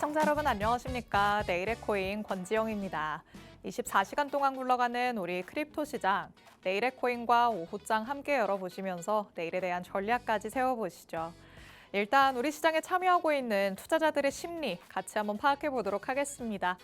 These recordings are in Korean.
시청자 여러분 안녕하십니까? 내일의 코인 권지영입니다. 24시간 동안 굴러가는 우리 크립토 시장, 내일의 코인과 오후장 함께 열어보시면서 내일에 대한 전략까지 세워보시죠. 일단 우리 시장에 참여하고 있는 투자자들의 심리 같이 한번 파악해 보도록 하겠습니다.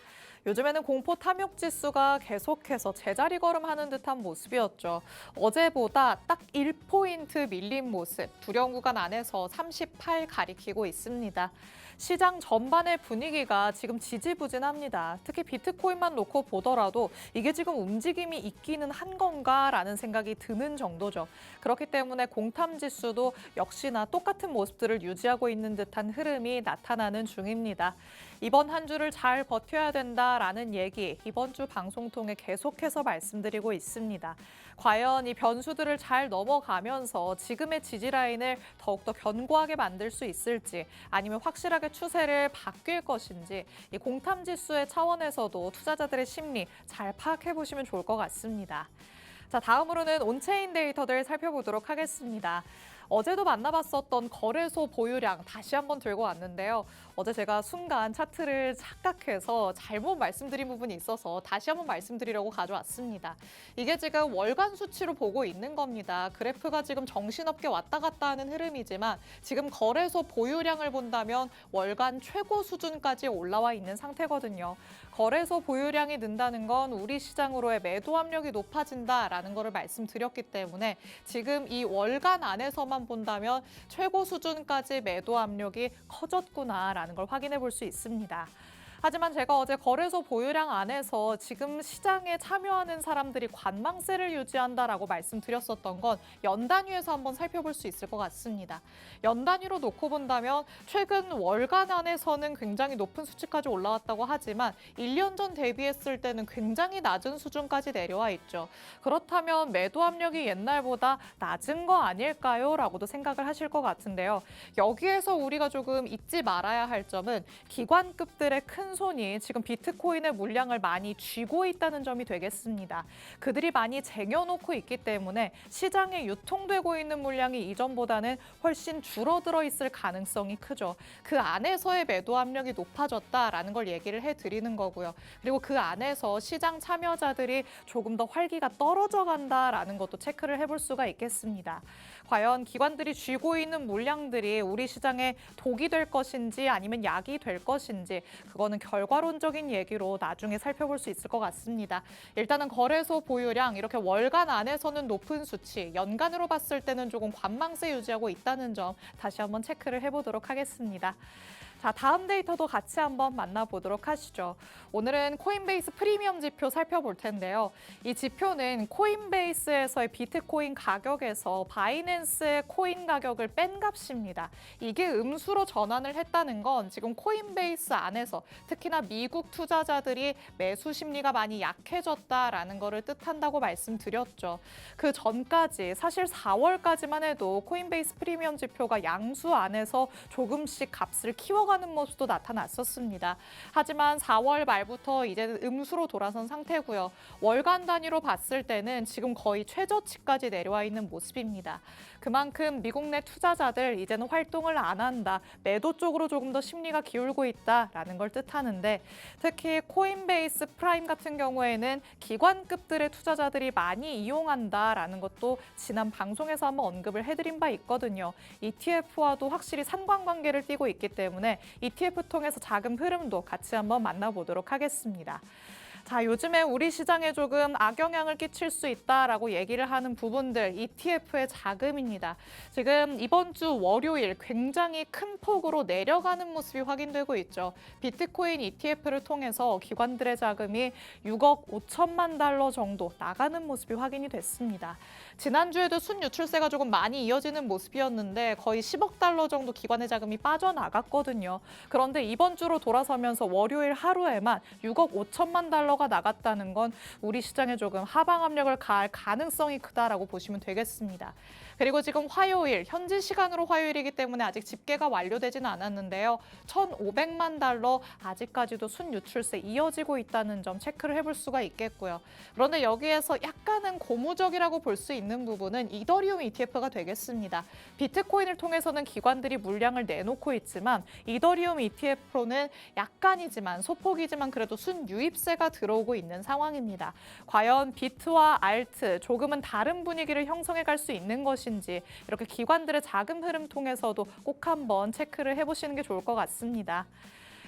요즘에는 공포 탐욕 지수가 계속해서 제자리 걸음하는 듯한 모습이었죠. 어제보다 딱 1포인트 밀린 모습, 두려운 구간 안에서 38 가리키고 있습니다. 시장 전반의 분위기가 지금 지지부진합니다. 특히 비트코인만 놓고 보더라도 이게 지금 움직임이 있기는 한 건가라는 생각이 드는 정도죠. 그렇기 때문에 공탐 지수도 역시나 똑같은 모습들을 유지하고 있는 듯한 흐름이 나타나는 중입니다. 이번 한 주를 잘 버텨야 된다라는 얘기 이번 주 방송 통해 계속해서 말씀드리고 있습니다. 과연 이 변수들을 잘 넘어가면서 지금의 지지 라인을 더욱더 견고하게 만들 수 있을지 아니면 확실하게 추세를 바뀔 것인지 이 공탐 지수의 차원에서도 투자자들의 심리 잘 파악해 보시면 좋을 것 같습니다. 자, 다음으로는 온체인 데이터들 살펴보도록 하겠습니다. 어제도 만나봤었던 거래소 보유량 다시 한번 들고 왔는데요. 어제 제가 순간 차트를 착각해서 잘못 말씀드린 부분이 있어서 다시 한번 말씀드리려고 가져왔습니다. 이게 지금 월간 수치로 보고 있는 겁니다. 그래프가 지금 정신없게 왔다 갔다 하는 흐름이지만 지금 거래소 보유량을 본다면 월간 최고 수준까지 올라와 있는 상태거든요. 거래소 보유량이 는다는 건 우리 시장으로의 매도 압력이 높아진다라는 거를 말씀드렸기 때문에 지금 이 월간 안에서만 본다면 최고 수준까지 매도 압력이 커졌구나라는 걸 확인해 볼 수 있습니다. 하지만 제가 어제 거래소 보유량 안에서 지금 시장에 참여하는 사람들이 관망세를 유지한다라고 말씀드렸었던 건 연 단위에서 한번 살펴볼 수 있을 것 같습니다. 연 단위로 놓고 본다면 최근 월간 안에서는 굉장히 높은 수치까지 올라왔다고 하지만 1년 전 대비했을 때는 굉장히 낮은 수준까지 내려와 있죠. 그렇다면 매도 압력이 옛날보다 낮은 거 아닐까요? 라고도 생각을 하실 것 같은데요. 여기에서 우리가 조금 잊지 말아야 할 점은 기관급들의 큰 손이 지금 비트코인의 물량을 많이 쥐고 있다는 점이 되겠습니다. 그들이 많이 쟁여놓고 있기 때문에 시장에 유통되고 있는 물량이 이전보다는 훨씬 줄어들어 있을 가능성이 크죠. 그 안에서의 매도 압력이 높아졌다라는 걸 얘기를 해드리는 거고요. 그리고 그 안에서 시장 참여자들이 조금 더 활기가 떨어져 간다라는 것도 체크를 해볼 수가 있겠습니다. 과연 기관들이 쥐고 있는 물량들이 우리 시장에 독이 될 것인지 아니면 약이 될 것인지 그거는 결과론적인 얘기로 나중에 살펴볼 수 있을 것 같습니다. 일단은 거래소 보유량 이렇게 월간 안에서는 높은 수치, 연간으로 봤을 때는 조금 관망세 유지하고 있다는 점 다시 한번 체크를 해보도록 하겠습니다. 자, 다음 데이터도 같이 한번 만나보도록 하시죠. 오늘은 코인베이스 프리미엄 지표 살펴볼 텐데요. 이 지표는 코인베이스에서의 비트코인 가격에서 바이낸스의 코인 가격을 뺀 값입니다. 이게 음수로 전환을 했다는 건 지금 코인베이스 안에서 특히나 미국 투자자들이 매수 심리가 많이 약해졌다라는 거를 뜻한다고 말씀드렸죠. 그 전까지 사실 4월까지만 해도 코인베이스 프리미엄 지표가 양수 안에서 조금씩 값을 키워가는 모습도 나타났었습니다. 하지만 4월 말부터 이제는 음수로 돌아선 상태고요. 월간 단위로 봤을 때는 지금 거의 최저치까지 내려와 있는 모습입니다. 그만큼 미국 내 투자자들 이제는 활동을 안 한다, 매도 쪽으로 조금 더 심리가 기울고 있다라는 걸 뜻하는데 특히 코인베이스 프라임 같은 경우에는 기관급들의 투자자들이 많이 이용한다라는 것도 지난 방송에서 한번 언급을 해드린 바 있거든요. ETF와도 확실히 상관관계를 띠고 있기 때문에 ETF 통해서 자금 흐름도 같이 한번 만나보도록 하겠습니다. 자, 요즘에 우리 시장에 조금 악영향을 끼칠 수 있다라고 얘기를 하는 부분들, ETF의 자금입니다. 지금 이번 주 월요일 굉장히 큰 폭으로 내려가는 모습이 확인되고 있죠. 비트코인 ETF를 통해서 기관들의 자금이 6억 5천만 달러 정도 나가는 모습이 확인이 됐습니다. 지난주에도 순유출세가 조금 많이 이어지는 모습이었는데 거의 10억 달러 정도 기관의 자금이 빠져나갔거든요. 그런데 이번 주로 돌아서면서 월요일 하루에만 6억 5천만 달러가 물러가 나갔다는 건 우리 시장에 조금 하방 압력을 가할 가능성이 크다라고 보시면 되겠습니다. 그리고 지금 화요일, 현지 시간으로 화요일이기 때문에 아직 집계가 완료되지는 않았는데요. 1,500만 달러 아직까지도 순유출세 이어지고 있다는 점 체크를 해볼 수가 있겠고요. 그런데 여기에서 약간은 고무적이라고 볼 수 있는 부분은 이더리움 ETF가 되겠습니다. 비트코인을 통해서는 기관들이 물량을 내놓고 있지만 이더리움 ETF로는 약간이지만 소폭이지만 그래도 순유입세가 들어오고 있는 상황입니다. 과연 비트와 알트 조금은 다른 분위기를 형성해 갈 수 있는 것인지 이렇게 기관들의 자금 흐름 통해서도 꼭 한번 체크를 해보시는 게 좋을 것 같습니다.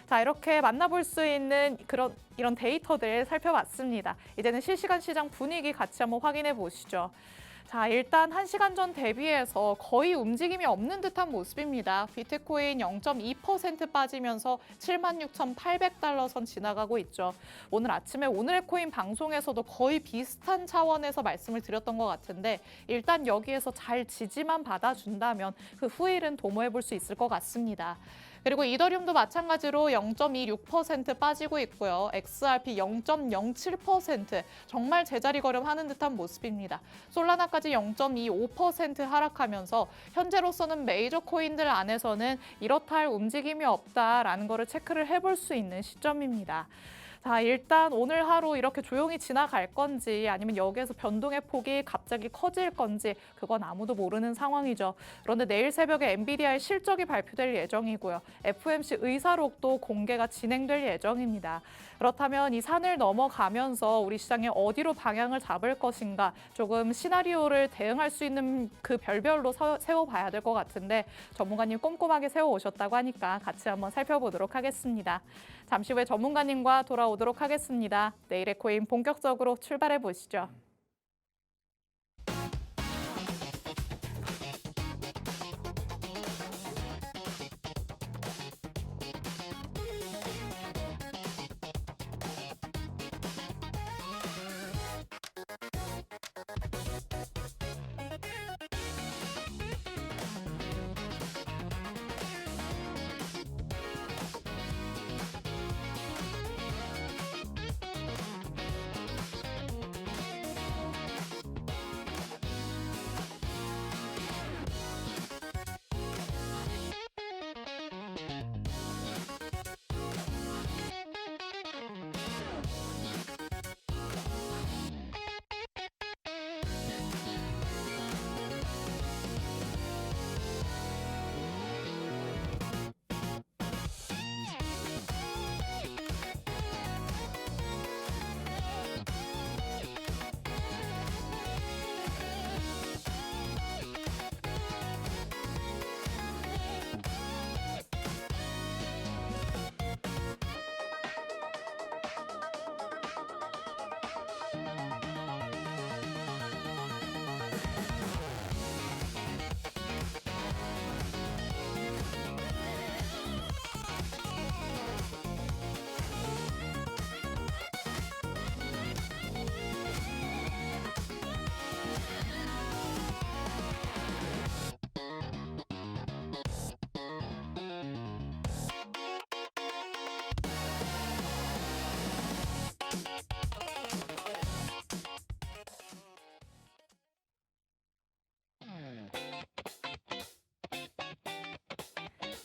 자, 이렇게 만나볼 수 있는 이런 데이터들 살펴봤습니다. 이제는 실시간 시장 분위기 같이 한번 확인해 보시죠. 자, 일단 1시간 전 대비해서 거의 움직임이 없는 듯한 모습입니다. 비트코인 0.2% 빠지면서 76,800달러 선 지나가고 있죠. 오늘 아침에 오늘의 코인 방송에서도 거의 비슷한 차원에서 말씀을 드렸던 것 같은데 일단 여기에서 잘 지지만 받아준다면 그 후일은 도모해 볼 수 있을 것 같습니다. 그리고 이더리움도 마찬가지로 0.26% 빠지고 있고요. XRP 0.07% 정말 제자리 걸음하는 듯한 모습입니다. 솔라나까지 0.25% 하락하면서 현재로서는 메이저 코인들 안에서는 이렇다 할 움직임이 없다라는 거를 체크를 해볼 수 있는 시점입니다. 자, 일단 오늘 하루 이렇게 조용히 지나갈 건지 아니면 여기에서 변동의 폭이 갑자기 커질 건지 그건 아무도 모르는 상황이죠. 그런데 내일 새벽에 엔비디아의 실적이 발표될 예정이고요. FOMC 의사록도 공개가 진행될 예정입니다. 그렇다면 이 산을 넘어가면서 우리 시장이 어디로 방향을 잡을 것인가 조금 시나리오를 대응할 수 있는 그 별별로 세워봐야 될 것 같은데 전문가님 꼼꼼하게 세워오셨다고 하니까 같이 한번 살펴보도록 하겠습니다. 잠시 후에 전문가님과 돌아오도록 하겠습니다. 내일의 코인 본격적으로 출발해 보시죠.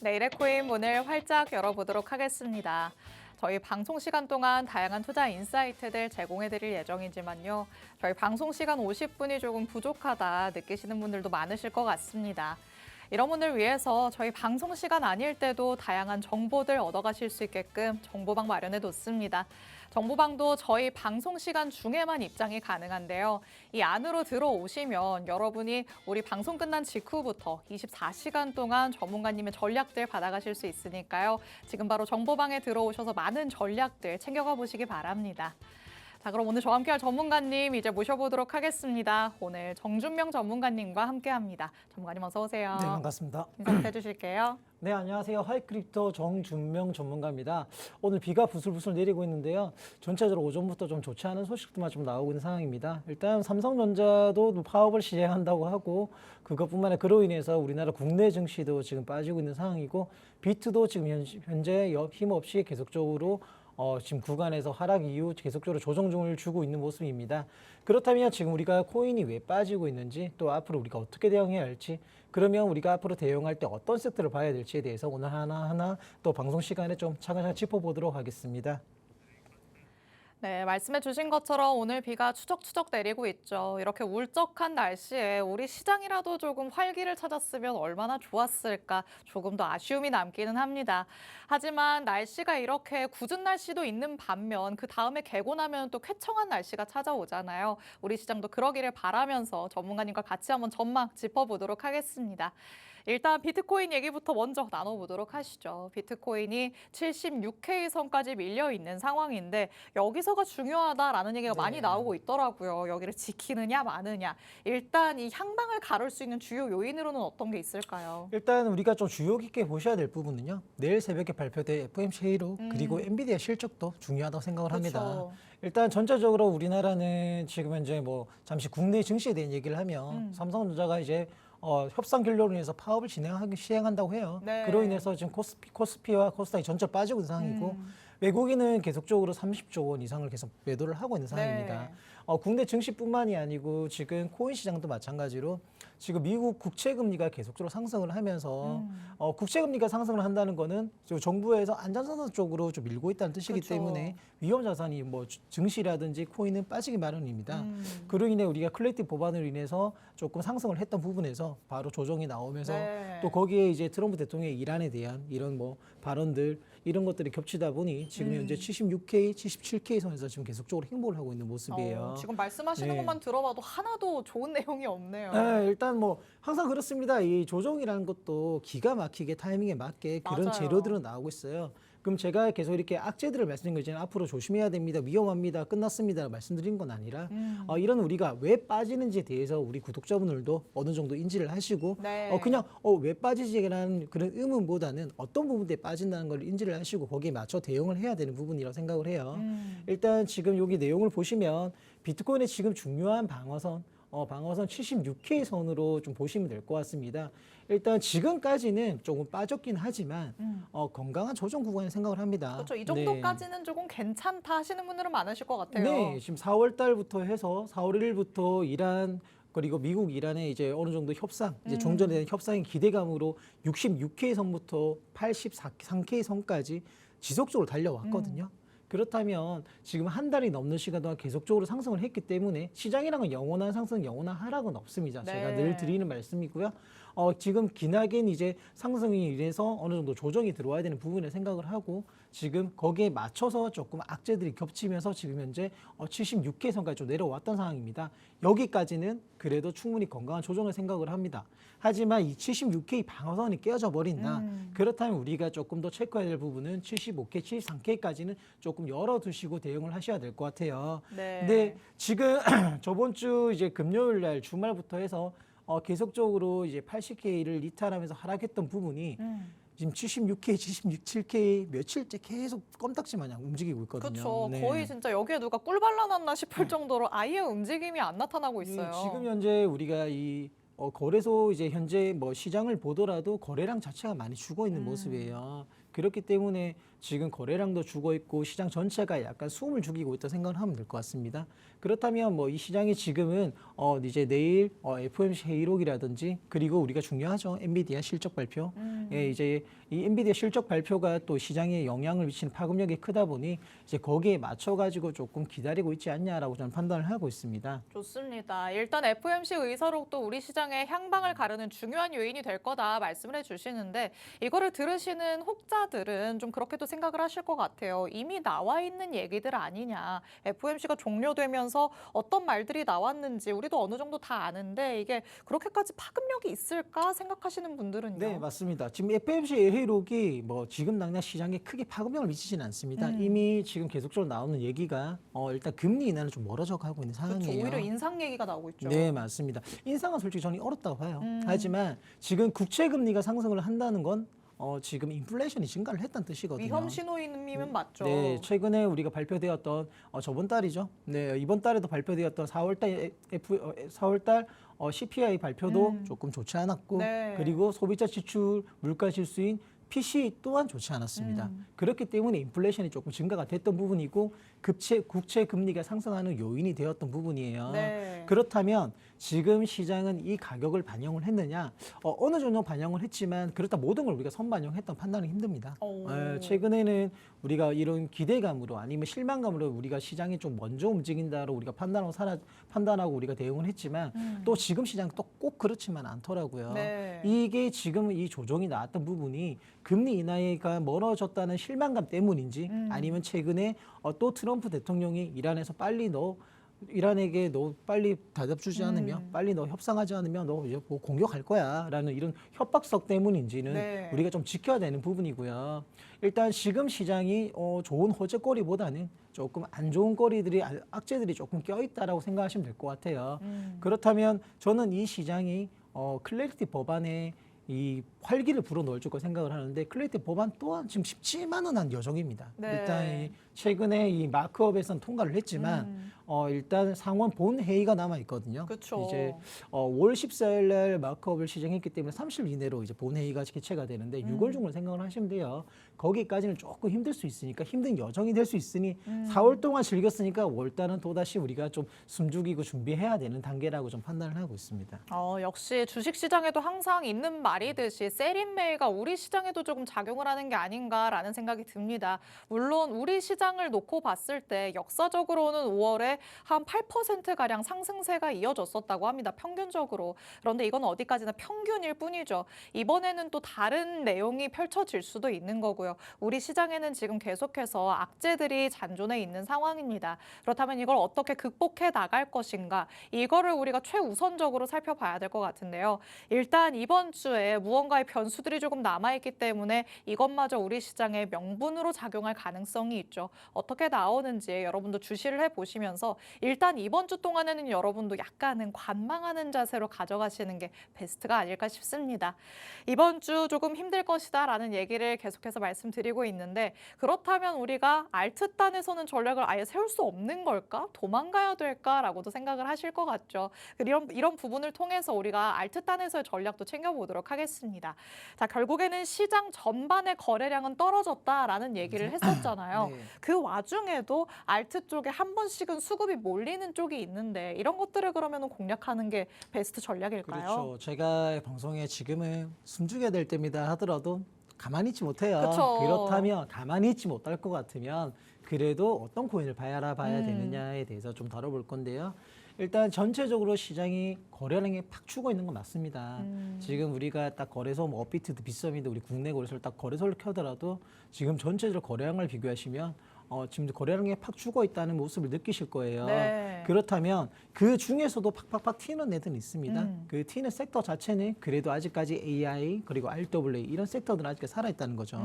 내일의 코인 문을 활짝 열어보도록 하겠습니다. 저희 방송 시간 동안 다양한 투자 인사이트들 제공해드릴 예정이지만요. 저희 방송 시간 50분이 조금 부족하다 느끼시는 분들도 많으실 것 같습니다. 이런 분들 위해서 저희 방송 시간 아닐 때도 다양한 정보들 얻어가실 수 있게끔 정보방 마련해뒀습니다. 정보방도 저희 방송 시간 중에만 입장이 가능한데요. 이 안으로 들어오시면 여러분이 우리 방송 끝난 직후부터 24시간 동안 전문가님의 전략들 받아가실 수 있으니까요. 지금 바로 정보방에 들어오셔서 많은 전략들 챙겨가 보시기 바랍니다. 자, 그럼 오늘 저와 함께할 전문가님 이제 모셔보도록 하겠습니다. 오늘 정준명 전문가님과 함께합니다. 전문가님 어서 오세요. 네, 반갑습니다. 인사부터 해주실게요. 네, 안녕하세요. 하이크립토 정준명 전문가입니다. 오늘 비가 부슬부슬 내리고 있는데요. 전체적으로 오전부터 좀 좋지 않은 소식들만 좀 나오고 있는 상황입니다. 일단 삼성전자도 파업을 시행한다고 하고 그것뿐만 아니라 그로 인해서 우리나라 국내 증시도 지금 빠지고 있는 상황이고 비트도 지금 현재 힘없이 계속적으로 지금 구간에서 하락 이후 계속적으로 조정 중을 주고 있는 모습입니다. 그렇다면 지금 우리가 코인이 왜 빠지고 있는지 또 앞으로 우리가 어떻게 대응해야 할지 그러면 우리가 앞으로 대응할 때 어떤 섹터를 봐야 될지에 대해서 오늘 하나하나 또 방송 시간에 좀 차근차근 짚어보도록 하겠습니다. 네, 말씀해 주신 것처럼 오늘 비가 추적추적 내리고 있죠. 이렇게 울적한 날씨에 우리 시장이라도 조금 활기를 찾았으면 얼마나 좋았을까 조금 더 아쉬움이 남기는 합니다. 하지만 날씨가 이렇게 궂은 날씨도 있는 반면 그 다음에 개고 나면 또 쾌청한 날씨가 찾아오잖아요. 우리 시장도 그러기를 바라면서 전문가님과 같이 한번 전망 짚어보도록 하겠습니다. 일단 비트코인 얘기부터 먼저 나눠보도록 하시죠. 비트코인이 76K 선까지 밀려 있는 상황인데 여기서가 중요하다라는 얘기가 많이 나오고 있더라고요. 여기를 지키느냐 마느냐. 일단 이 향방을 가를 수 있는 주요 요인으로는 어떤 게 있을까요? 일단 우리가 좀 주의 깊게 보셔야 될 부분은요. 내일 새벽에 발표될 FOMC 회의록 그리고 엔비디아 실적도 중요하다고 생각을 합니다. 그렇죠. 일단 전체적으로 우리나라는 지금 현재 뭐 잠시 국내 증시에 대한 얘기를 하면 삼성전자가 이제 협상 결론을 위해서 파업을 시행한다고 해요. 네. 그로 인해서 지금 코스피와 코스닥이 전체 빠지고 있는 상황이고 외국인은 계속적으로 30조 원 이상을 계속 매도를 하고 있는 상황입니다. 네. 국내 증시뿐만이 아니고 지금 코인 시장도 마찬가지로 지금 미국 국채 금리가 계속적으로 상승을 하면서 국채 금리가 상승을 한다는 거는 정부에서 안전자산 쪽으로 좀 밀고 있다는 뜻이기 그렇죠. 때문에 위험 자산이 뭐 증시라든지 코인은 빠지기 마련입니다. 그로 인해 우리가 컬렉티브 법안으로 인해서 조금 상승을 했던 부분에서 바로 조정이 나오면서 네. 또 거기에 이제 트럼프 대통령의 이란에 대한 이런 뭐 발언들 이런 것들이 겹치다 보니 지금 현재 76K, 77K 선에서 지금 계속적으로 행보를 하고 있는 모습이에요. 지금 말씀하시는 네. 것만 들어봐도 하나도 좋은 내용이 없네요. 네, 일단 뭐 항상 그렇습니다. 이 조정이라는 것도 기가 막히게 타이밍에 맞게 그런 맞아요. 재료들은 나오고 있어요. 그럼 제가 계속 이렇게 악재들을 말씀드린 거잖아요. 앞으로 조심해야 됩니다. 위험합니다. 끝났습니다. 말씀드린 건 아니라 이런 우리가 왜 빠지는지에 대해서 우리 구독자분들도 어느 정도 인지를 하시고 네. 그냥 왜 빠지지라는 그런 의문보다는 어떤 부분에 빠진다는 걸 인지를 하시고 거기에 맞춰 대응을 해야 되는 부분이라고 생각을 해요. 일단 지금 여기 내용을 보시면 비트코인의 지금 중요한 방어선 76K 선으로 좀 보시면 될 것 같습니다. 일단 지금까지는 조금 빠졌긴 하지만 건강한 조정 구간을 생각을 합니다. 그렇죠. 이 네. 정도까지는 조금 괜찮다 하시는 분들은 많으실 것 같아요. 네, 지금 4월 달부터 해서 4월 1일부터 이란 그리고 미국 이란의 이제 어느 정도 협상, 이제 종전에 대한 협상의 기대감으로 66K 선부터 83K 선까지 지속적으로 달려왔거든요. 그렇다면 지금 한 달이 넘는 시간 동안 계속적으로 상승을 했기 때문에 시장이랑은 영원한 상승, 영원한 하락은 없습니다. 네. 제가 늘 드리는 말씀이고요. 지금 기나긴 이제 상승이 인해서 어느 정도 조정이 들어와야 되는 부분을 생각을 하고 지금 거기에 맞춰서 조금 악재들이 겹치면서 지금 현재 76K 선까지 좀 내려왔던 상황입니다. 여기까지는 그래도 충분히 건강한 조정을 생각을 합니다. 하지만 이 76K 방어선이 깨어져 버린다. 그렇다면 우리가 조금 더 체크해야 될 부분은 75K, 73K까지는 조금 열어두시고 대응을 하셔야 될 것 같아요. 네. 근데 지금 저번 주 이제 금요일 날 주말부터 해서 계속적으로 이제 80K를 이탈하면서 하락했던 부분이 지금 76K, 77K 며칠째 계속 껌딱지 마냥 움직이고 있거든요. 그렇죠. 네. 거의 진짜 여기에 누가 꿀 발라놨나 싶을 정도로 아예 움직임이 안 나타나고 있어요. 지금 현재 우리가 이 거래소 이제 현재 뭐 시장을 보더라도 거래량 자체가 많이 죽어 있는 모습이에요. 그렇기 때문에 지금 거래량도 죽어 있고 시장 전체가 약간 숨을 죽이고 있다 생각을 하면 될 것 같습니다. 그렇다면 뭐 이 시장이 지금은 이제 내일 FOMC 회의록이라든지 그리고 우리가 중요하죠. 엔비디아 실적 발표. 예, 이제 이 엔비디아 실적 발표가 또 시장에 영향을 미치는 파급력이 크다 보니 이제 거기에 맞춰 가지고 조금 기다리고 있지 않냐라고 저는 판단을 하고 있습니다. 좋습니다. 일단 FOMC 의사록도 우리 시장의 향방을 가르는 중요한 요인이 될 거다 말씀을 해주시는데 이거를 들으시는 혹자들은 좀 그렇게도 생각을 하실 것 같아요. 이미 나와 있는 얘기들 아니냐. FOMC가 종료되면서 어떤 말들이 나왔는지 우리도 어느 정도 다 아는데 이게 그렇게까지 파급력이 있을까 생각하시는 분들은요. 네, 맞습니다. 지금 FOMC 회의록이 뭐 지금 당장 시장에 크게 파급력을 미치지는 않습니다. 이미 지금 계속적으로 나오는 얘기가 일단 금리 인하는 좀 멀어져 가고 있는 그렇죠. 상황이에요. 오히려 인상 얘기가 나오고 있죠. 네, 맞습니다. 인상은 솔직히 저는 어렵다고 봐요. 하지만 지금 국채 금리가 상승을 한다는 건 지금 인플레이션이 증가를 했다는 뜻이거든요. 위험 신호임이면 맞죠. 네, 최근에 우리가 발표되었던 저번 달이죠. 네, 이번 달에도 발표되었던 4월달 CPI 발표도 조금 좋지 않았고 네. 그리고 소비자 지출 물가 지수인 PC 또한 좋지 않았습니다. 그렇기 때문에 인플레이션이 조금 증가가 됐던 부분이고 국채 금리가 상승하는 요인이 되었던 부분이에요. 네. 그렇다면 지금 시장은 이 가격을 반영을 했느냐? 어느 정도 반영을 했지만 그렇다 모든 걸 우리가 선반영했던 판단은 힘듭니다. 오. 최근에는 우리가 이런 기대감으로 아니면 실망감으로 우리가 시장이 좀 먼저 움직인다로 우리가 판단하고 우리가 대응을 했지만 또 지금 시장 또 꼭 그렇지만 않더라고요. 네. 이게 지금 이 조정이 나왔던 부분이 금리 인하가 멀어졌다는 실망감 때문인지 아니면 최근에 또 트럼프 대통령이 이란에게 너 빨리 대답 주지 않으면 빨리 너 협상하지 않으면 너 이제 뭐 공격할 거야라는 이런 협박성 때문인지는 네. 우리가 좀 지켜야 되는 부분이고요. 일단 지금 시장이 좋은 호재거리보다는 조금 안 좋은 거리들이 악재들이 조금 껴있다라고 생각하시면 될 것 같아요. 그렇다면 저는 이 시장이 클래리티 법안에 이 활기를 불어넣을 거 생각을 하는데 클래리티 법안 또한 지금 쉽지만은 한 여정입니다. 네. 일단 최근에 이 마크업에서는 통과를 했지만 일단 상원 본 회의가 남아 있거든요. 그쵸. 이제 5월 14일 날 마크업을 시정했기 때문에 30일 이내로 이제 본 회의가 개최가 되는데 6월 중으로 생각을 하시면 돼요. 거기까지는 조금 힘들 수 있으니까 힘든 여정이 될 수 있으니 4월 동안 즐겼으니까 5월 달은 또다시 우리가 좀 숨죽이고 준비해야 되는 단계라고 좀 판단을 하고 있습니다. 역시 주식시장에도 항상 있는 말이듯이 세린메이가 우리 시장에도 조금 작용을 하는 게 아닌가라는 생각이 듭니다. 물론 우리 시장을 놓고 봤을 때 역사적으로는 5월에 한 8%가량 상승세가 이어졌었다고 합니다. 평균적으로. 그런데 이건 어디까지나 평균일 뿐이죠. 이번에는 또 다른 내용이 펼쳐질 수도 있는 거고요. 우리 시장에는 지금 계속해서 악재들이 잔존해 있는 상황입니다. 그렇다면 이걸 어떻게 극복해 나갈 것인가? 이거를 우리가 최우선적으로 살펴봐야 될 것 같은데요. 일단 이번 주에 무언가의 변수들이 조금 남아있기 때문에 이것마저 우리 시장의 명분으로 작용할 가능성이 있죠. 어떻게 나오는지 여러분도 주시를 해보시면서 일단 이번 주 동안에는 여러분도 약간은 관망하는 자세로 가져가시는 게 베스트가 아닐까 싶습니다. 이번 주 조금 힘들 것이다라는 얘기를 계속해서 말씀드리고 있는데 그렇다면 우리가 알트단에서는 전략을 아예 세울 수 없는 걸까? 도망가야 될까라고도 생각을 하실 것 같죠. 이런 부분을 통해서 우리가 알트단에서의 전략도 챙겨보도록 하겠습니다. 자, 결국에는 시장 전반의 거래량은 떨어졌다라는 얘기를 했었잖아요. 네. 그 와중에도 알트 쪽에 한 번씩은 수급이 몰리는 쪽이 있는데 이런 것들을 그러면 공략하는 게 베스트 전략일까요? 그렇죠. 제가 방송에 지금은 숨죽여야 될 때입니다 하더라도 가만히 있지 못해요. 그쵸. 그렇다면 가만히 있지 못할 것 같으면 그래도 어떤 코인을 봐야 되느냐에 대해서 좀 다뤄볼 건데요. 일단 전체적으로 시장이 거래량이 팍 추고 있는 건 맞습니다. 지금 우리가 딱 거래소 뭐 업비트도 빗썸인데 우리 국내 거래소를 딱 거래소를 켜더라도 지금 전체적으로 거래량을 비교하시면 지금 거래량이 팍 죽어 있다는 모습을 느끼실 거예요. 네. 그렇다면 그 중에서도 팍팍팍 튀는 애들은 있습니다. 그 튀는 섹터 자체는 그래도 아직까지 AI 그리고 RWA 이런 섹터들은 아직 살아있다는 거죠.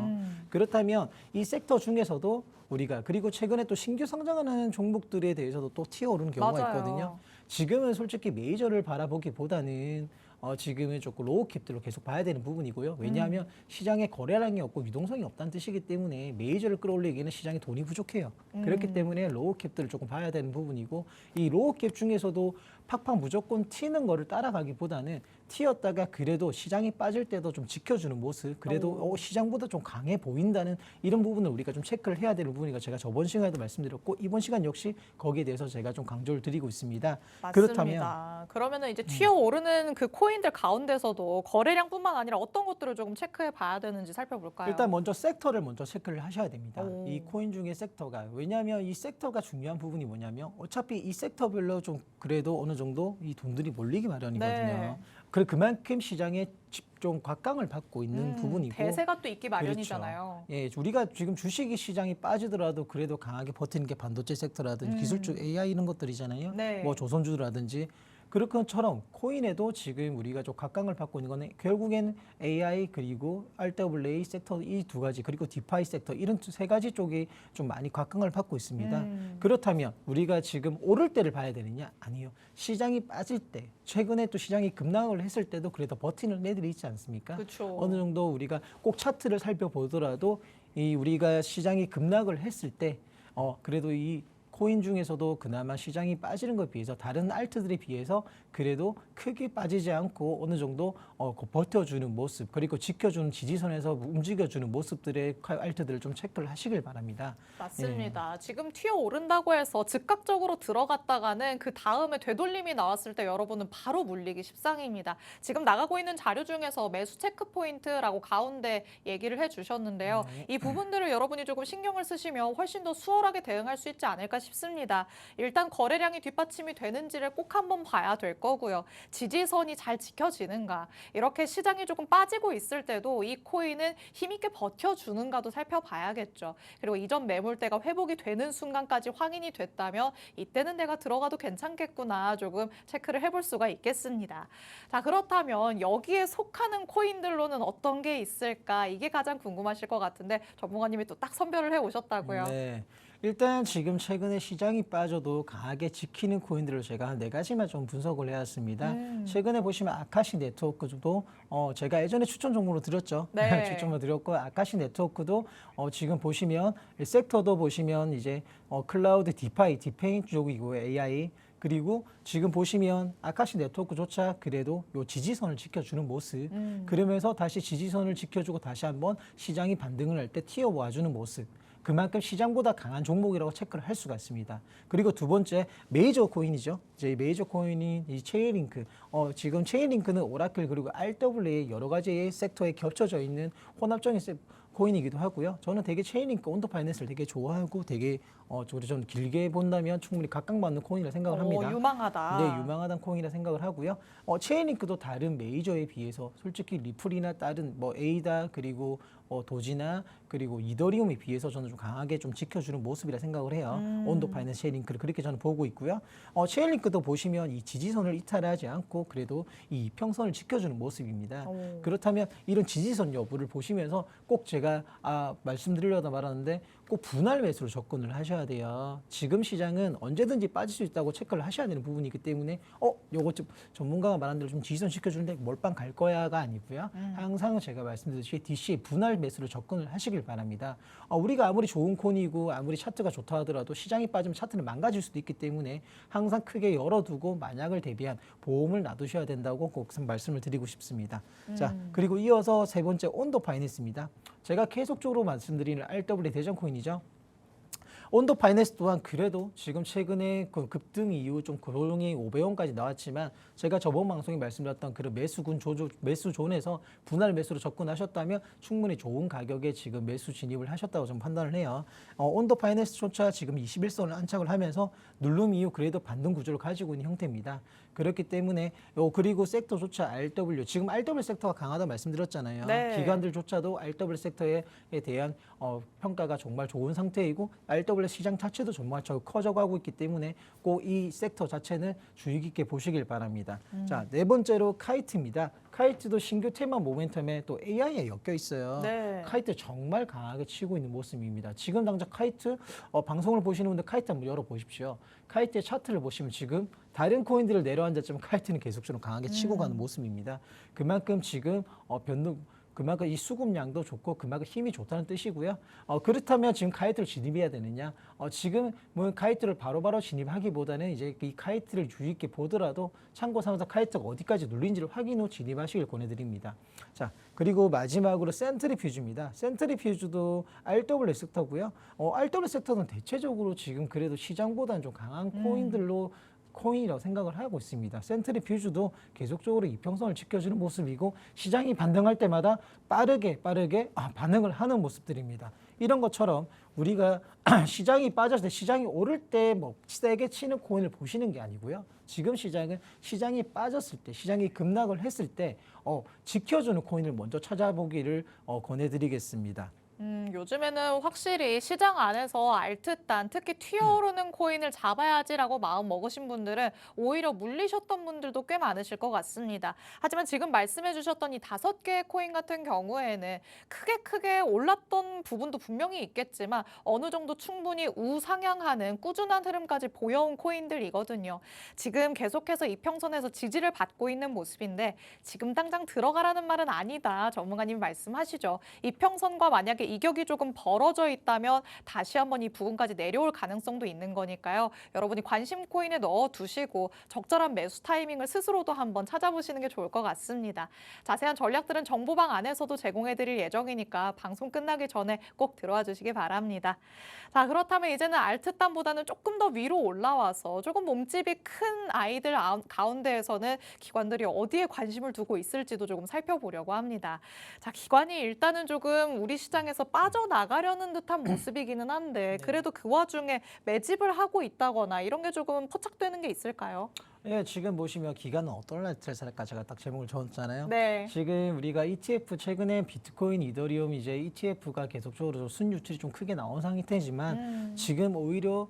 그렇다면 이 섹터 중에서도 우리가 그리고 최근에 또 신규 성장하는 종목들에 대해서도 또 튀어오르는 경우가 맞아요. 있거든요. 지금은 솔직히 메이저를 바라보기보다는 지금은 조금 로우 캡들로 계속 봐야 되는 부분이고요. 왜냐하면 시장에 거래량이 없고 유동성이 없다는 뜻이기 때문에 메이저를 끌어올리기에는 시장에 돈이 부족해요. 그렇기 때문에 로우 캡들을 조금 봐야 되는 부분이고 이 로우 캡 중에서도 팍팍 무조건 튀는 거를 따라가기보다는 튀었다가 그래도 시장이 빠질 때도 좀 지켜주는 모습 그래도 시장보다 좀 강해 보인다는 이런 부분을 우리가 좀 체크를 해야 되는 부분이니까 제가 저번 시간에도 말씀드렸고 이번 시간 역시 거기에 대해서 제가 좀 강조를 드리고 있습니다. 맞습니다. 그러면은 이제 튀어오르는 그 코인들 가운데서도 거래량뿐만 아니라 어떤 것들을 조금 체크해 봐야 되는지 살펴볼까요? 일단 먼저 섹터를 먼저 체크를 하셔야 됩니다. 오. 이 코인 중에 섹터가 왜냐하면 이 섹터가 중요한 부분이 뭐냐면 어차피 이 섹터별로 좀 그래도 어느 정도 이 돈들이 몰리기 마련이거든요. 네. 그만큼 시장에 좀 곽강을 받고 있는 부분이고 대세가 또 있기 마련이잖아요. 그렇죠. 예, 우리가 지금 주식 시장이 빠지더라도 그래도 강하게 버티는 게 반도체 섹터라든지 기술주 AI 이런 것들이잖아요. 네. 뭐 조선주라든지 그런 것처럼 코인에도 지금 우리가 좀 각광을 받고 있는 거는 결국엔 AI 그리고 RWA 섹터 이 두 가지 그리고 디파이 섹터 이런 세 가지 쪽이 좀 많이 각광을 받고 있습니다. 그렇다면 우리가 지금 오를 때를 봐야 되느냐? 아니요. 시장이 빠질 때 최근에 또 시장이 급락을 했을 때도 그래도 버티는 애들이 있지 않습니까? 그쵸. 어느 정도 우리가 꼭 차트를 살펴보더라도 이 우리가 시장이 급락을 했을 때 그래도 이 코인 중에서도 그나마 시장이 빠지는 것에 비해서 다른 알트들에 비해서 그래도 크게 빠지지 않고 어느 정도 버텨주는 모습 그리고 지켜주는 지지선에서 움직여주는 모습들의 알트들을 좀 체크를 하시길 바랍니다. 맞습니다. 지금 튀어 오른다고 해서 즉각적으로 들어갔다가는 그 다음에 되돌림이 나왔을 때 여러분은 바로 물리기 십상입니다. 지금 나가고 있는 자료 중에서 매수 체크 포인트라고 가운데 얘기를 해주셨는데요. 이 부분들을 여러분이 조금 신경을 쓰시면 훨씬 더 수월하게 대응할 수 있지 않을까 싶습니다. 일단 거래량이 뒷받침이 되는지를 꼭 한번 봐야 될 거고요. 지지선이 잘 지켜지는가. 이렇게 시장이 조금 빠지고 있을 때도 이 코인은 힘있게 버텨주는가도 살펴봐야겠죠. 그리고 이전 매물대가 회복이 되는 순간까지 확인이 됐다면 이때는 내가 들어가도 괜찮겠구나 조금 체크를 해볼 수가 있겠습니다. 자, 그렇다면 여기에 속하는 코인들로는 어떤 게 있을까? 이게 가장 궁금하실 것 같은데 전문가님이 또 딱 선별을 해 오셨다고요. 네. 일단 지금 최근에 시장이 빠져도 강하게 지키는 코인들을 제가 한 4가지만 좀 분석을 해왔습니다. 최근에 보시면 아카시 네트워크도 제가 예전에 추천 종목으로 드렸죠. 네. 추천을 드렸고 아카시 네트워크도 지금 보시면 섹터도 보시면 이제 클라우드 디페인 쪽이고 AI 그리고 지금 보시면 아카시 네트워크조차 그래도 요 지지선을 지켜주는 모습 그러면서 다시 지지선을 지켜주고 다시 한번 시장이 반등을 할 때 튀어와주는 모습 그만큼 시장보다 강한 종목이라고 체크를 할 수가 있습니다. 그리고 두 번째 메이저 코인이죠. 이제 메이저 코인인 이 체인링크. 지금 체인링크는 오라클 그리고 RWA 여러 가지 섹터에 겹쳐져 있는 혼합적인 코인이기도 하고요. 저는 되게 체인링크 온도 파이낸스를 되게 좋아하고 되게 좀 길게 본다면 충분히 각광받는 코인이라 생각을 합니다. 유망하다. 네, 유망하다는 코인이라 생각을 하고요. 체인링크도 다른 메이저에 비해서 솔직히 리플이나 다른 뭐 에이다 그리고 도지나 그리고 이더리움에 비해서 저는 좀 강하게 좀 지켜주는 모습이라 생각을 해요. 온도 파이낸스 체인링크를 그렇게 저는 보고 있고요. 체인링크도 보시면 이 지지선을 이탈하지 않고 그래도 이 이평선을 지켜주는 모습입니다. 그렇다면 이런 지지선 여부를 보시면서 꼭 제가 말씀드리려다 말았는데 꼭 분할 매수로 접근을 하셔야 돼요. 지금 시장은 언제든지 빠질 수 있다고 체크를 하셔야 되는 부분이기 때문에 요거 좀 전문가가 말한 대로 좀 지지선 지켜주는데 몰빵 갈 거야가 아니고요. 항상 제가 말씀드렸듯이 DC의 분할 매수로 접근을 하시길 바랍니다. 우리가 아무리 좋은 코인이고 아무리 차트가 좋다 하더라도 시장이 빠지면 차트는 망가질 수도 있기 때문에 항상 크게 열어두고 만약을 대비한 보험을 놔두셔야 된다고 꼭 말씀을 드리고 싶습니다. 자, 그리고 이어서 세 번째 온도 파이낸스입니다. 제가 계속적으로 말씀드리는 RW 대전 코인이죠. 온도 파이낸스 또한 그래도 지금 최근에 그 급등 이후 좀 고용이 500원까지 나왔지만 제가 저번 방송에 말씀드렸던 그런 매수 존에서 분할 매수로 접근하셨다면 충분히 좋은 가격에 지금 매수 진입을 하셨다고 좀 판단을 해요. 온도 파이낸스조차 지금 21선을 안착을 하면서 누름 이후 그래도 반등 구조를 가지고 있는 형태입니다. 그렇기 때문에 그리고 섹터조차 RW 지금 RW 섹터가 강하다 말씀드렸잖아요. 네. 기관들조차도 RW 섹터에 대한 평가가 정말 좋은 상태이고 RW 시장 자체도 정말 커져가고 있기 때문에 꼭 이 섹터 자체는 주의 깊게 보시길 바랍니다. 자, 네 번째로 카이트입니다. 카이트도 신규 테마 모멘텀에 또 AI에 엮여 있어요. 네. 카이트 정말 강하게 치고 있는 모습입니다. 지금 당장 카이트 방송을 보시는 분들 카이트 한번 열어보십시오. 카이트의 차트를 보시면 지금 다른 코인들을 내려앉았지만 카이트는 계속적으로 강하게 치고 가는 모습입니다. 그만큼 지금 그만큼 이 수급량도 좋고 그만큼 힘이 좋다는 뜻이고요. 그렇다면 지금 카이트를 진입해야 되느냐? 지금 뭐 카이트를 바로바로 진입하기보다는 이제 이 카이트를 주의 깊게 보더라도 참고 삼아서 카이트가 어디까지 눌린지를 확인 후 진입하시길 권해드립니다. 자, 그리고 마지막으로 센트리퓨즈입니다. 센트리퓨즈도 RW 섹터고요. RW 섹터는 대체적으로 지금 그래도 시장보다는 좀 강한 코인이라고 생각을 하고 있습니다. 센트리퓨즈도 계속적으로 이평선을 지켜주는 모습이고 시장이 반등할 때마다 빠르게 반응을 하는 모습들입니다. 이런 것처럼 우리가 시장이 빠졌을 때 시장이 오를 때 뭐 세게 치는 코인을 보시는 게 아니고요. 지금 시장은 시장이 빠졌을 때 시장이 급락을 했을 때 지켜주는 코인을 먼저 찾아보기를 권해드리겠습니다. 요즘에는 확실히 시장 안에서 알트단, 특히 튀어오르는 코인을 잡아야지라고 마음 먹으신 분들은 오히려 물리셨던 분들도 꽤 많으실 것 같습니다. 하지만 지금 말씀해 주셨던 이 5개의 코인 같은 경우에는 크게 올랐던 부분도 분명히 있겠지만 어느 정도 충분히 우상향하는 꾸준한 흐름까지 보여온 코인들이거든요. 지금 계속해서 이평선에서 지지를 받고 있는 모습인데 지금 당장 들어가라는 말은 아니다. 전문가님 말씀하시죠. 이평선과 만약에 이격이 가격이 조금 벌어져 있다면 다시 한번 이 부분까지 내려올 가능성도 있는 거니까요. 여러분이 관심 코인에 넣어두시고 적절한 매수 타이밍을 스스로도 한번 찾아보시는 게 좋을 것 같습니다. 자세한 전략들은 정보방 안에서도 제공해드릴 예정이니까 방송 끝나기 전에 꼭 들어와 주시기 바랍니다. 자, 그렇다면 이제는 알트단보다는 조금 더 위로 올라와서 조금 몸집이 큰 아이들 가운데에서는 기관들이 어디에 관심을 두고 있을지도 조금 살펴보려고 합니다. 자, 기관이 일단은 조금 우리 시장에서 빠져나가려는 듯한 모습이기는 한데 그래도 그 와중에 매집을 하고 있다거나 이런 게 조금 포착되는 게 있을까요? 예, 지금 보시면 기간은 어떤 날짜를 살까 제가 딱 제목을 적었잖아요. 네. 지금 우리가 ETF 최근에 비트코인, 이더리움 이제 ETF가 계속적으로 순유출이 좀 크게 나온 상태지만 지금 오히려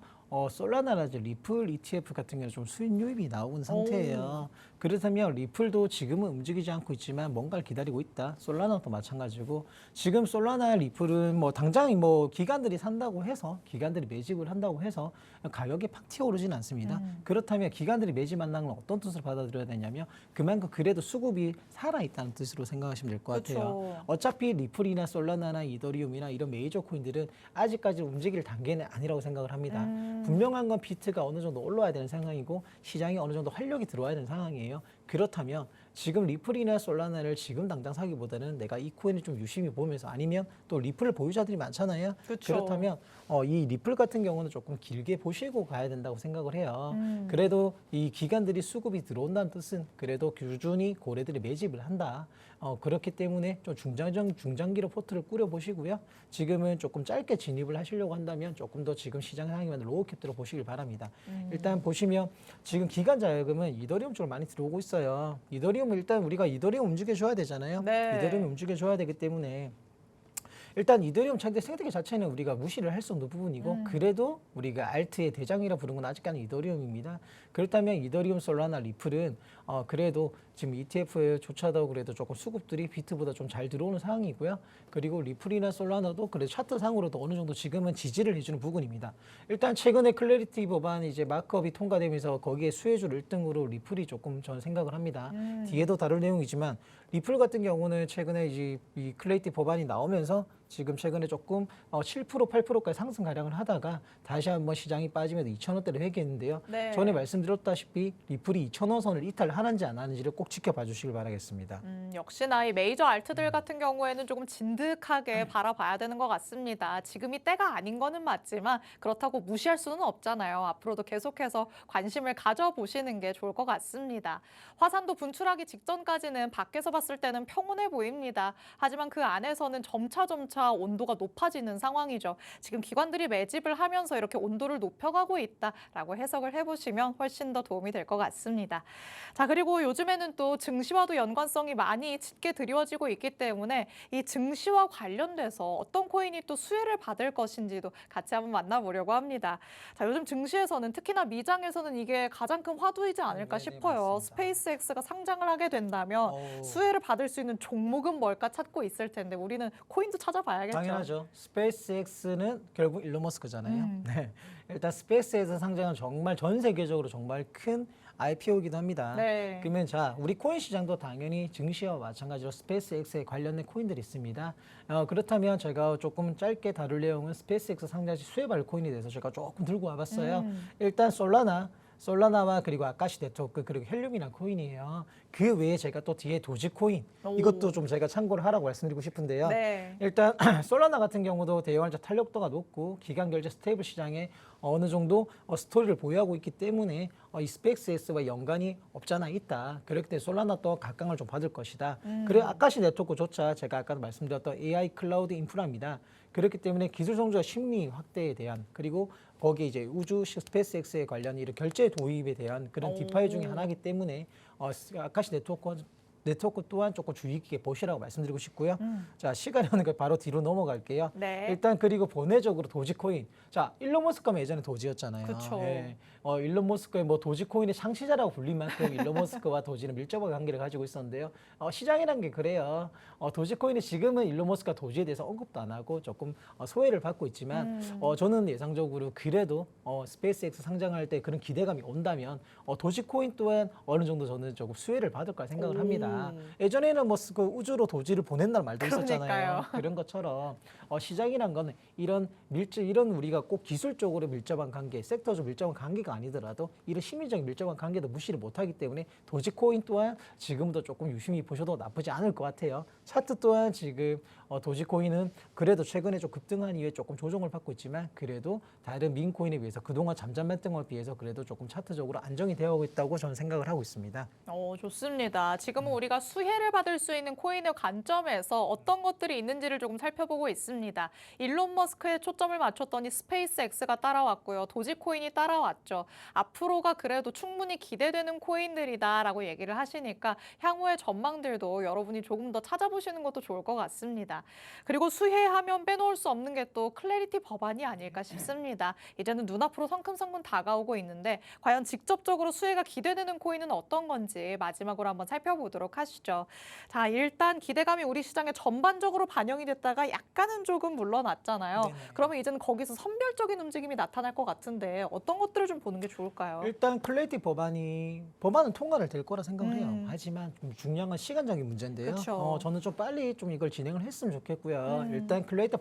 솔라나라든지 리플 ETF 같은 경우는 좀 수익 유입이 나오는 상태예요. 그렇다면 리플도 지금은 움직이지 않고 있지만 뭔가를 기다리고 있다. 솔라나도 마찬가지고 지금 솔라나 리플은 뭐 당장 뭐 기관들이 산다고 해서 기관들이 매집을 한다고 해서 가격이 팍 튀어오르지는 않습니다. 그렇다면 기관들이 매집한다는 건 어떤 뜻으로 받아들여야 되냐면 그만큼 그래도 수급이 살아있다는 뜻으로 생각하시면 될 것 같아요. 그쵸. 어차피 리플이나 솔라나나 이더리움이나 이런 메이저 코인들은 아직까지 움직일 단계는 아니라고 생각을 합니다. 분명한 건 비트가 어느 정도 올라와야 되는 상황이고 시장이 어느 정도 활력이 들어와야 되는 상황이에요. 그렇다면 지금 리플이나 솔라나를 지금 당장 사기보다는 내가 이 코인을 좀 유심히 보면서 아니면 또 리플 보유자들이 많잖아요. 그쵸. 그렇다면 이 리플 같은 경우는 조금 길게 보시고 가야 된다고 생각을 해요. 그래도 이 기관들이 수급이 들어온다는 뜻은 그래도 꾸준히 고래들이 매집을 한다. 그렇기 때문에 좀 중장기로 포트를 꾸려 보시고요. 지금은 조금 짧게 진입을 하시려고 한다면 조금 더 지금 시장 상황이면 로우캡들로 보시길 바랍니다. 일단 보시면 지금 기관 자금은 이더리움 쪽으로 많이 들어오고 있어요. 이더리움은 일단 우리가 이더리움 움직여줘야 되잖아요. 네. 이더리움 움직여줘야 되기 때문에 일단 이더리움 생태계 자체는 우리가 무시를 할 수 없는 부분이고 그래도 우리가 알트의 대장이라 부르는 건 아직까지 이더리움입니다. 그렇다면 이더리움, 솔라나, 리플은 그래도 지금 ETF조차도 그래도 조금 수급들이 비트보다 좀 잘 들어오는 상황이고요. 그리고 리플이나 솔라나도 그래도 차트상으로도 어느 정도 지금은 지지를 해주는 부분입니다. 일단 최근에 클래리티 법안 이제 마크업이 통과되면서 거기에 수혜주를 1등으로 리플이 조금 저는 생각을 합니다. 뒤에도 다룰 내용이지만 리플 같은 경우는 최근에 이제 이 클래리티 법안이 나오면서 지금 최근에 조금 7%, 8%까지 상승 가량을 하다가 다시 한번 시장이 빠지면서 2,000원대를 회귀했는데요. 네. 전에 말씀드렸다시피 리플이 2,000원 선을 이탈하는지 안 하는지를 꼭 지켜봐 주시길 바라겠습니다. 역시나 이 메이저 알트들 같은 경우에는 조금 진득하게 바라봐야 되는 것 같습니다. 지금이 때가 아닌 거는 맞지만 그렇다고 무시할 수는 없잖아요. 앞으로도 계속해서 관심을 가져보시는 게 좋을 것 같습니다. 화산도 분출하기 직전까지는 밖에서 봤을 때는 평온해 보입니다. 하지만 그 안에서는 점차 온도가 높아지는 상황이죠. 지금 기관들이 매집을 하면서 이렇게 온도를 높여가고 있다라고 해석을 해보시면 훨씬 더 도움이 될 것 같습니다. 자, 그리고 요즘에는 또 증시와도 연관성이 많이 짙게 드리워지고 있기 때문에 이 증시와 관련돼서 어떤 코인이 또 수혜를 받을 것인지도 같이 한번 만나보려고 합니다. 자, 요즘 증시에서는 특히나 미장에서는 이게 가장 큰 화두이지 않을까 네네, 싶어요. 맞습니다. 스페이스X가 상장을 하게 된다면 수혜를 받을 수 있는 종목은 뭘까 찾고 있을 텐데 우리는 코인도 찾아봐야겠죠. 당연하죠. 스페이스X는 결국 일론 머스크잖아요. 네. 일단 스페이스X 상장은 정말 전 세계적으로 정말 큰 IPO이기도 합니다. 네. 그러면 자, 우리 코인 시장도 당연히 증시와 마찬가지로 스페이스X에 관련된 코인들이 있습니다. 그렇다면 제가 조금 짧게 다룰 내용은 스페이스X 상장 시 수혜받을 코인에 대해서 제가 조금 들고 와봤어요. 일단 솔라나와 그리고 아카시 네트워크 그리고 헬륨이라는 코인이에요. 그 외에 제가 또 뒤에 도지코인 이것도 좀 제가 참고를 하라고 말씀드리고 싶은데요. 네. 일단 솔라나 같은 경우도 대환자 탄력도가 높고 기간 결제 스테이블 시장에 어느 정도 스토리를 보유하고 있기 때문에 이 스페이스X와 연관이 없잖아 있다. 그렇기 때문에 솔라나 또 각광을 좀 받을 것이다. 그리고 아카시 네트워크조차 제가 아까도 말씀드렸던 AI 클라우드 인프라입니다. 그렇기 때문에 기술 성장 심리 확대에 대한 그리고 거기에 이제 우주 스페이스X에 관련 이런 결제 도입에 대한 그런 디파이 중에 하나이기 때문에 아카시 네트워크 또한 조금 주의 깊게 보시라고 말씀드리고 싶고요. 자, 시간이 오는 거 바로 뒤로 넘어갈게요. 네. 일단 그리고 본회적으로 도지코인. 자, 일론 머스크가 예전에 도지였잖아요. 그쵸. 예. 일론 머스크의 뭐 도지코인의 창시자라고 불릴 만큼 일론 머스크와 도지는 밀접한 관계를 가지고 있었는데요. 시장이란 게 그래요. 도지코인이 지금은 일론 머스크가 도지에 대해서 언급도 안 하고 조금 소외를 받고 있지만 저는 예상적으로 그래도 스페이스X 상장할 때 그런 기대감이 온다면 도지코인 또한 어느 정도 저는 조금 수혜를 받을 거라 생각을 합니다. 있습니다. 예전에는 뭐 그 우주로 도지를 보낸다는 말도 있었잖아요. 그러니까요. 그런 것처럼 시장이란 거는 이런 우리가 꼭 기술적으로 밀접한 관계, 섹터적 밀접한 관계가 아니더라도 이런 심리적 밀접한 관계도 무시를 못하기 때문에 도지코인 또한 지금도 조금 유심히 보셔도 나쁘지 않을 것 같아요. 차트 또한 지금 도지코인은 그래도 최근에 좀 급등한 이후에 조금 조정을 받고 있지만 그래도 다른 민코인에 비해서 그동안 잠잠했던 것에 비해서 그래도 조금 차트적으로 안정이 되어 있다고 저는 생각을 하고 있습니다. 좋습니다. 지금은 우리가 수혜를 받을 수 있는 코인의 관점에서 어떤 것들이 있는지를 조금 살펴보고 있습니다. 일론 머스크에 초점을 맞췄더니 스페이스X가 따라왔고요. 도지코인이 따라왔죠. 앞으로가 그래도 충분히 기대되는 코인들이다라고 얘기를 하시니까 향후의 전망들도 여러분이 조금 더 찾아보시는 것도 좋을 것 같습니다. 그리고 수혜하면 빼놓을 수 없는 게 또 클래리티 법안이 아닐까 싶습니다. 이제는 눈앞으로 성큼성큼 다가오고 있는데 과연 직접적으로 수혜가 기대되는 코인은 어떤 건지 마지막으로 한번 살펴보도록 하시죠. 자, 일단 기대감이 우리 시장에 전반적으로 반영이 됐다가 약간은 조금 물러났잖아요. 네네. 그러면 이제는 거기서 선별적인 움직임이 나타날 것 같은데 어떤 것들을 좀 보는 게 좋을까요? 일단 클래리티 법안은 통과를 될 거라 생각을 해요. 하지만 좀 중요한 건 시간적인 문제인데요. 그쵸. 저는 좀 빨리 좀 이걸 진행을 했으면 좋겠고요. 일단 클래리티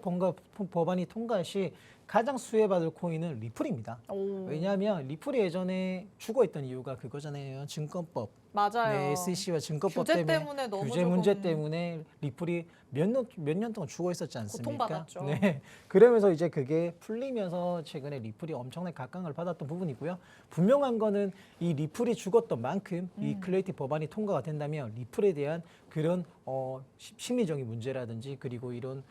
법안이 통과 시 가장 수혜받을 코인은 리플입니다. 오, 왜냐하면 리플이 예전에 죽어있던 이유가 그거잖아요. 증권법. 맞아요. 네, SEC와 증권법 규제 때문에 너무 규제 조금 문제 때문에 리플이 몇 년 동안 죽어 있었지 않습니까? 고통받았죠. 네. 그러면서 이제 그게 풀리면서 최근에 리플이 엄청나게 각광을 받았던 부분이고요. 분명한 거는 이 리플이 죽었던 만큼 이 클래리티 법안이 통과가 된다면 리플에 대한 그런 심리적인 문제라든지 그리고 이런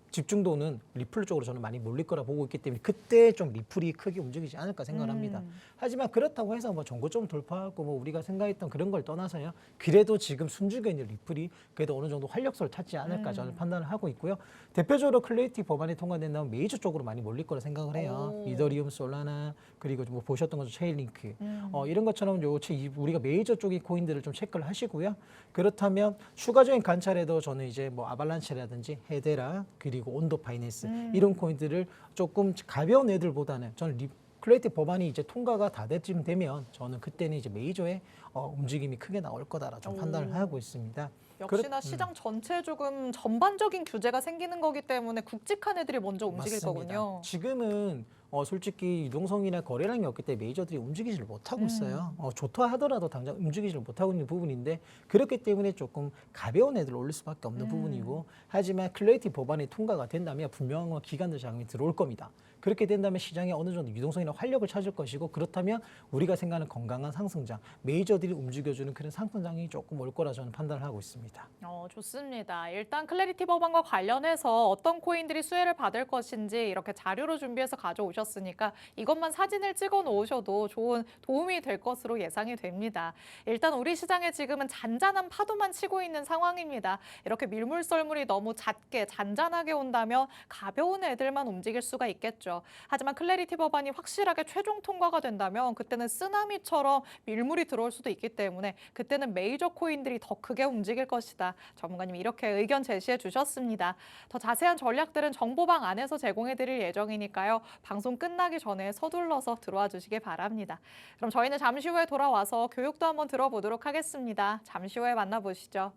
집중도는 리플 쪽으로 저는 많이 몰릴 거라 보고 있기 때문에 그때 좀 리플이 크게 움직이지 않을까 생각을 합니다. 하지만 그렇다고 해서 뭐 정고점 돌파하고 뭐 우리가 생각했던 그런 걸 떠나서요. 그래도 지금 순죽여 있는 리플이 그래도 어느 정도 활력소를 찾지 않을까 저는 판단을 하고 있고요. 대표적으로 클래리티 법안이 통과된다면 메이저 쪽으로 많이 몰릴 거라 생각을 해요. 오. 이더리움, 솔라나 그리고 뭐 보셨던 것처럼 체인링크 이런 것처럼 우리가 메이저 쪽의 코인들을 좀 체크를 하시고요. 그렇다면 추가적인 관찰에도 저는 이제 뭐 아발란체라든지 헤데라 그리고 온도 파이낸스 이런 코인들을 조금 가벼운 애들보다는 저는 클래리티 법안이 이제 통과가 다 됐쯤 되면 저는 그때는 이제 메이저의 움직임이 크게 나올 거다라 좀 판단을 하고 있습니다. 역시나 시장 전체에 조금 전반적인 규제가 생기는 거기 때문에 굵직한 애들이 먼저 움직일 맞습니다. 거군요. 지금은 솔직히 유동성이나 거래량이 없기 때문에 메이저들이 움직이지를 못하고 있어요. 좋다 하더라도 당장 움직이지를 못하고 있는 부분인데 그렇기 때문에 조금 가벼운 애들 올릴 수밖에 없는 부분이고 하지만 클래리티 법안이 통과가 된다면 분명한 건 기관들 자금이 들어올 겁니다. 그렇게 된다면 시장에 어느 정도 유동성이나 활력을 찾을 것이고 그렇다면 우리가 생각하는 건강한 상승장, 메이저들이 움직여주는 그런 상승장이 조금 올 거라 저는 판단을 하고 있습니다. 좋습니다. 일단 클래리티 법안과 관련해서 어떤 코인들이 수혜를 받을 것인지 이렇게 자료로 준비해서 가져오셨으니까 이것만 사진을 찍어 놓으셔도 좋은 도움이 될 것으로 예상이 됩니다. 일단 우리 시장에 지금은 잔잔한 파도만 치고 있는 상황입니다. 이렇게 밀물썰물이 너무 잦게 잔잔하게 온다면 가벼운 애들만 움직일 수가 있겠죠. 하지만 클래리티 법안이 확실하게 최종 통과가 된다면 그때는 쓰나미처럼 밀물이 들어올 수도 있기 때문에 그때는 메이저 코인들이 더 크게 움직일 것이다. 전문가님이 이렇게 의견 제시해 주셨습니다. 더 자세한 전략들은 정보방 안에서 제공해 드릴 예정이니까요. 방송 끝나기 전에 서둘러서 들어와 주시기 바랍니다. 그럼 저희는 잠시 후에 돌아와서 교육도 한번 들어보도록 하겠습니다. 잠시 후에 만나보시죠.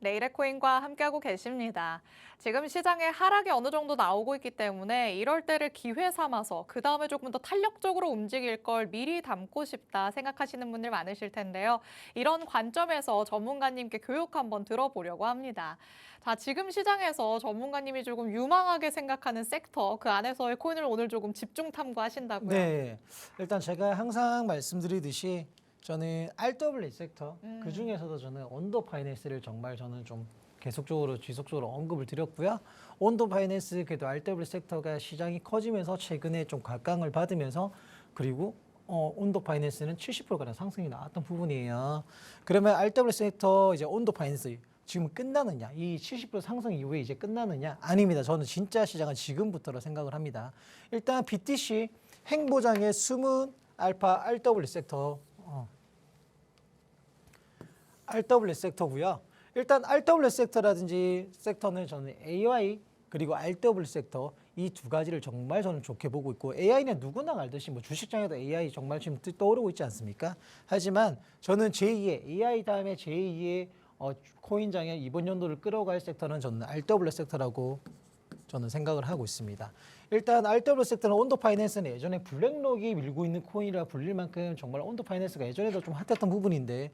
네이레코인과 함께하고 계십니다. 지금 시장에 하락이 어느 정도 나오고 있기 때문에 이럴 때를 기회 삼아서 그 다음에 조금 더 탄력적으로 움직일 걸 미리 담고 싶다 생각하시는 분들 많으실 텐데요. 이런 관점에서 전문가님께 교육 한번 들어보려고 합니다. 자, 지금 시장에서 전문가님이 조금 유망하게 생각하는 섹터, 그 안에서의 코인을 오늘 조금 집중 탐구하신다고요? 네, 일단 제가 항상 말씀드리듯이 저는 RW 섹터 그 중에서도 저는 온도 파이낸스를 정말 저는 좀 계속적으로 지속적으로 언급을 드렸고요. 온도 파이낸스 그래도 RW 섹터가 시장이 커지면서 최근에 좀 각광을 받으면서 그리고 온도 파이낸스는 70%가량 상승이 나왔던 부분이에요. 그러면 RW 섹터 이제 온도 파이낸스 지금 끝나느냐? 이 70% 상승 이후에 이제 끝나느냐? 아닙니다. 저는 진짜 시장은 지금부터라 생각을 합니다. 일단 BTC 행보장의 숨은 알파 RW 섹터 RW 섹터고요. 일단 RW 섹터라든지 섹터는 저는 AI 그리고 RW 섹터 이 두 가지를 정말 저는 좋게 보고 있고 AI는 누구나 알듯이 뭐 주식장에도 AI 정말 지금 떠오르고 있지 않습니까? 하지만 저는 제2의 AI 다음에 제2의 코인장에 이번 연도를 끌어갈 섹터는 저는 RW 섹터라고 저는 생각을 하고 있습니다. 일단 RW 섹터는 온도 파이낸스는 예전에 블랙록이 밀고 있는 코인이라 불릴 만큼 정말 온도 파이낸스가 예전에도 좀 핫했던 부분인데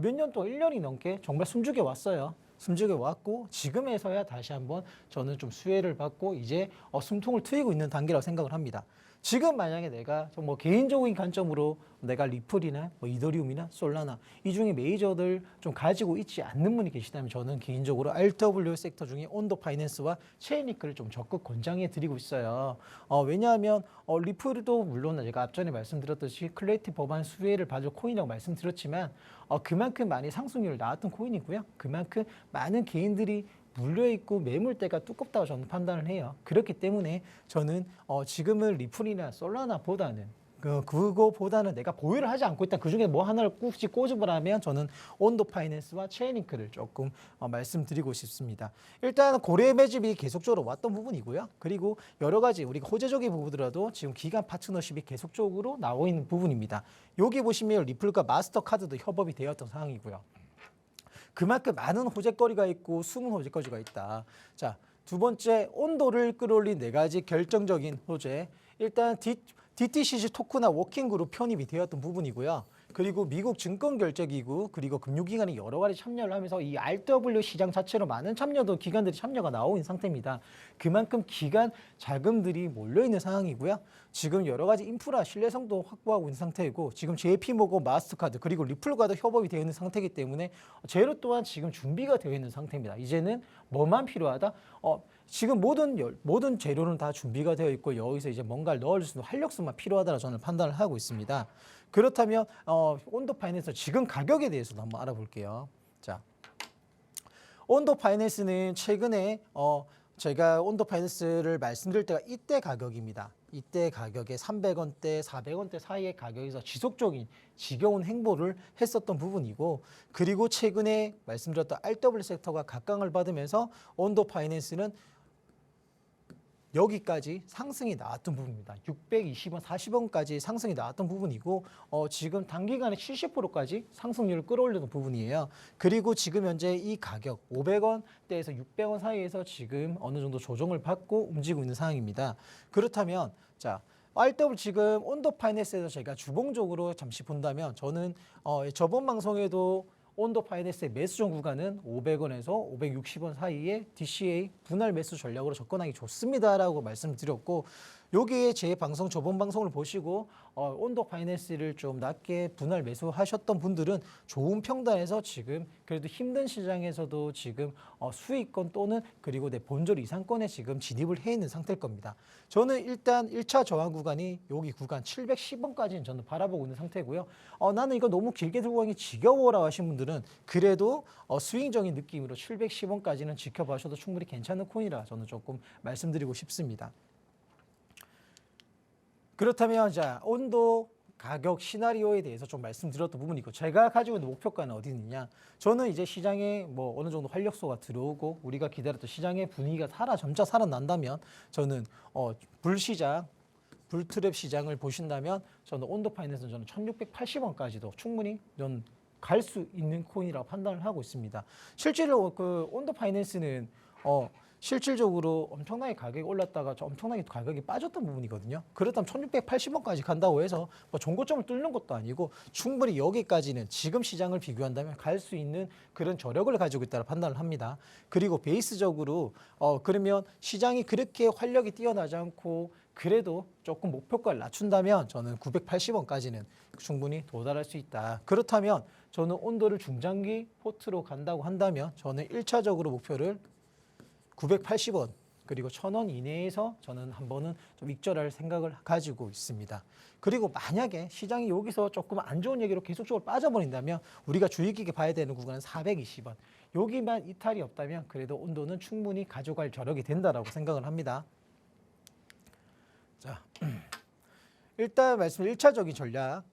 몇 년 동안 1년이 넘게 정말 숨죽여 왔어요. 숨죽여 왔고 지금에서야 다시 한번 저는 좀 수혜를 받고 이제 숨통을 트이고 있는 단계라고 생각을 합니다. 지금 만약에 내가 좀 뭐 개인적인 관점으로 내가 리플이나 뭐 이더리움이나 솔라나 이 중에 메이저들 좀 가지고 있지 않는 분이 계시다면 저는 개인적으로 RW 섹터 중에 온도 파이낸스와 체인리크를 좀 적극 권장해 드리고 있어요. 왜냐하면 리플도 물론 제가 앞전에 말씀드렸듯이 클레이티 법안 수혜를 받을 코인이라고 말씀드렸지만 그만큼 많이 상승률을 나왔던 코인이고요. 그만큼 많은 개인들이 물려있고 매물대가 두껍다고 저는 판단을 해요. 그렇기 때문에 저는 지금은 리플이나 솔라나보다는 그거보다는 내가 보유를 하지 않고 있다. 그중에 뭐 하나를 꾹 꽂으라면 저는 온도 파이낸스와 체인링크를 조금 말씀드리고 싶습니다. 일단 고래 매집이 계속적으로 왔던 부분이고요. 그리고 여러 가지 우리가 호재적인 부분이라도 지금 기간 파트너십이 계속적으로 나오고 있는 부분입니다. 여기 보시면 리플과 마스터카드도 협업이 되었던 상황이고요. 그만큼 많은 호재거리가 있고 숨은 호재거리가 있다. 자, 두 번째 온도를 끌어올린 네 가지 결정적인 호재. 일단 DTCG 토크나 워킹그룹 편입이 되었던 부분이고요. 그리고 미국 증권결제기구 그리고 금융기관이 여러 가지 참여를 하면서 이 RW 시장 자체로 많은 기관들이 참여가 나오고 있는 상태입니다. 그만큼 기관 자금들이 몰려있는 상황이고요. 지금 여러 가지 인프라 신뢰성도 확보하고 있는 상태이고 지금 JP모건, 마스터카드 그리고 리플과도 협업이 되어 있는 상태이기 때문에 제로 또한 지금 준비가 되어 있는 상태입니다. 이제는 뭐만 필요하다? 지금 모든 재료는 다 준비가 되어 있고 여기서 이제 뭔가를 넣을 수 있는 활력소만 필요하다고 저는 판단을 하고 있습니다. 그렇다면 온도 파이낸스 지금 가격에 대해서도 한번 알아볼게요. 자, 온도 파이낸스는 최근에 제가 온도 파이낸스를 말씀드릴 때가 이때 가격입니다. 이때 가격에 300원대, 400원대 사이의 가격에서 지속적인 지겨운 행보를 했었던 부분이고 그리고 최근에 말씀드렸던 RW 섹터가 각광을 받으면서 온도 파이낸스는 여기까지 상승이 나왔던 부분입니다. 620원, 40원까지 상승이 나왔던 부분이고 지금 단기간에 70%까지 상승률을 끌어올리는 부분이에요. 그리고 지금 현재 이 가격 500원대에서 600원 사이에서 지금 어느 정도 조정을 받고 움직이고 있는 상황입니다. 그렇다면 자 RW 지금 온도 파이낸스에서 제가 주봉적으로 잠시 본다면 저는 저번 방송에도 온도 파이낸스의 매수전 구간은 500원에서 560원 사이에 DCA 분할 매수 전략으로 접근하기 좋습니다라고 말씀드렸고 여기에 제 방송 저번 방송을 보시고 온도 파이낸스를 좀 낮게 분할 매수하셨던 분들은 좋은 평단에서 지금 그래도 힘든 시장에서도 지금 수익권 또는 그리고 내 본절 이상권에 지금 진입을 해 있는 상태일 겁니다. 저는 일단 1차 저항 구간이 여기 구간 710원까지는 저는 바라보고 있는 상태고요. 나는 이거 너무 길게 들고 가기 지겨워라 하신 분들은 그래도 스윙적인 느낌으로 710원까지는 지켜봐셔도 충분히 괜찮은 코인이라 저는 조금 말씀드리고 싶습니다. 그렇다면 자 온도 가격 시나리오에 대해서 좀 말씀드렸던 부분이고 제가 가지고 있는 목표가는 어디 있느냐 저는 이제 시장에 뭐 어느 정도 활력소가 들어오고 우리가 기다렸던 시장의 분위기가 점차 살아난다면 저는 불시장 불트랩 시장을 보신다면 저는 온도 파이낸스는 저는 1680원까지도 충분히 저는 갈 수 있는 코인이라고 판단을 하고 있습니다. 실제로 그 온도 파이낸스는 실질적으로 엄청나게 가격이 올랐다가 엄청나게 가격이 빠졌던 부분이거든요. 그렇다면 1680원까지 간다고 해서 뭐 종고점을 뚫는 것도 아니고 충분히 여기까지는 지금 시장을 비교한다면 갈 수 있는 그런 저력을 가지고 있다고 판단을 합니다. 그리고 베이스적으로 그러면 시장이 그렇게 활력이 뛰어나지 않고 그래도 조금 목표가를 낮춘다면 저는 980원까지는 충분히 도달할 수 있다. 그렇다면 저는 온도를 중장기 포트로 간다고 한다면 저는 1차적으로 목표를 980원 그리고 1000원 이내에서 저는 한 번은 좀 익절할 생각을 가지고 있습니다. 그리고 만약에 시장이 여기서 조금 안 좋은 얘기로 계속적으로 빠져버린다면 우리가 주의 깊게 봐야 되는 구간은 420원. 여기만 이탈이 없다면 그래도 온도는 충분히 가져갈 저력이 된다라고 생각을 합니다. 자, 일단 말씀 1차적인 전략.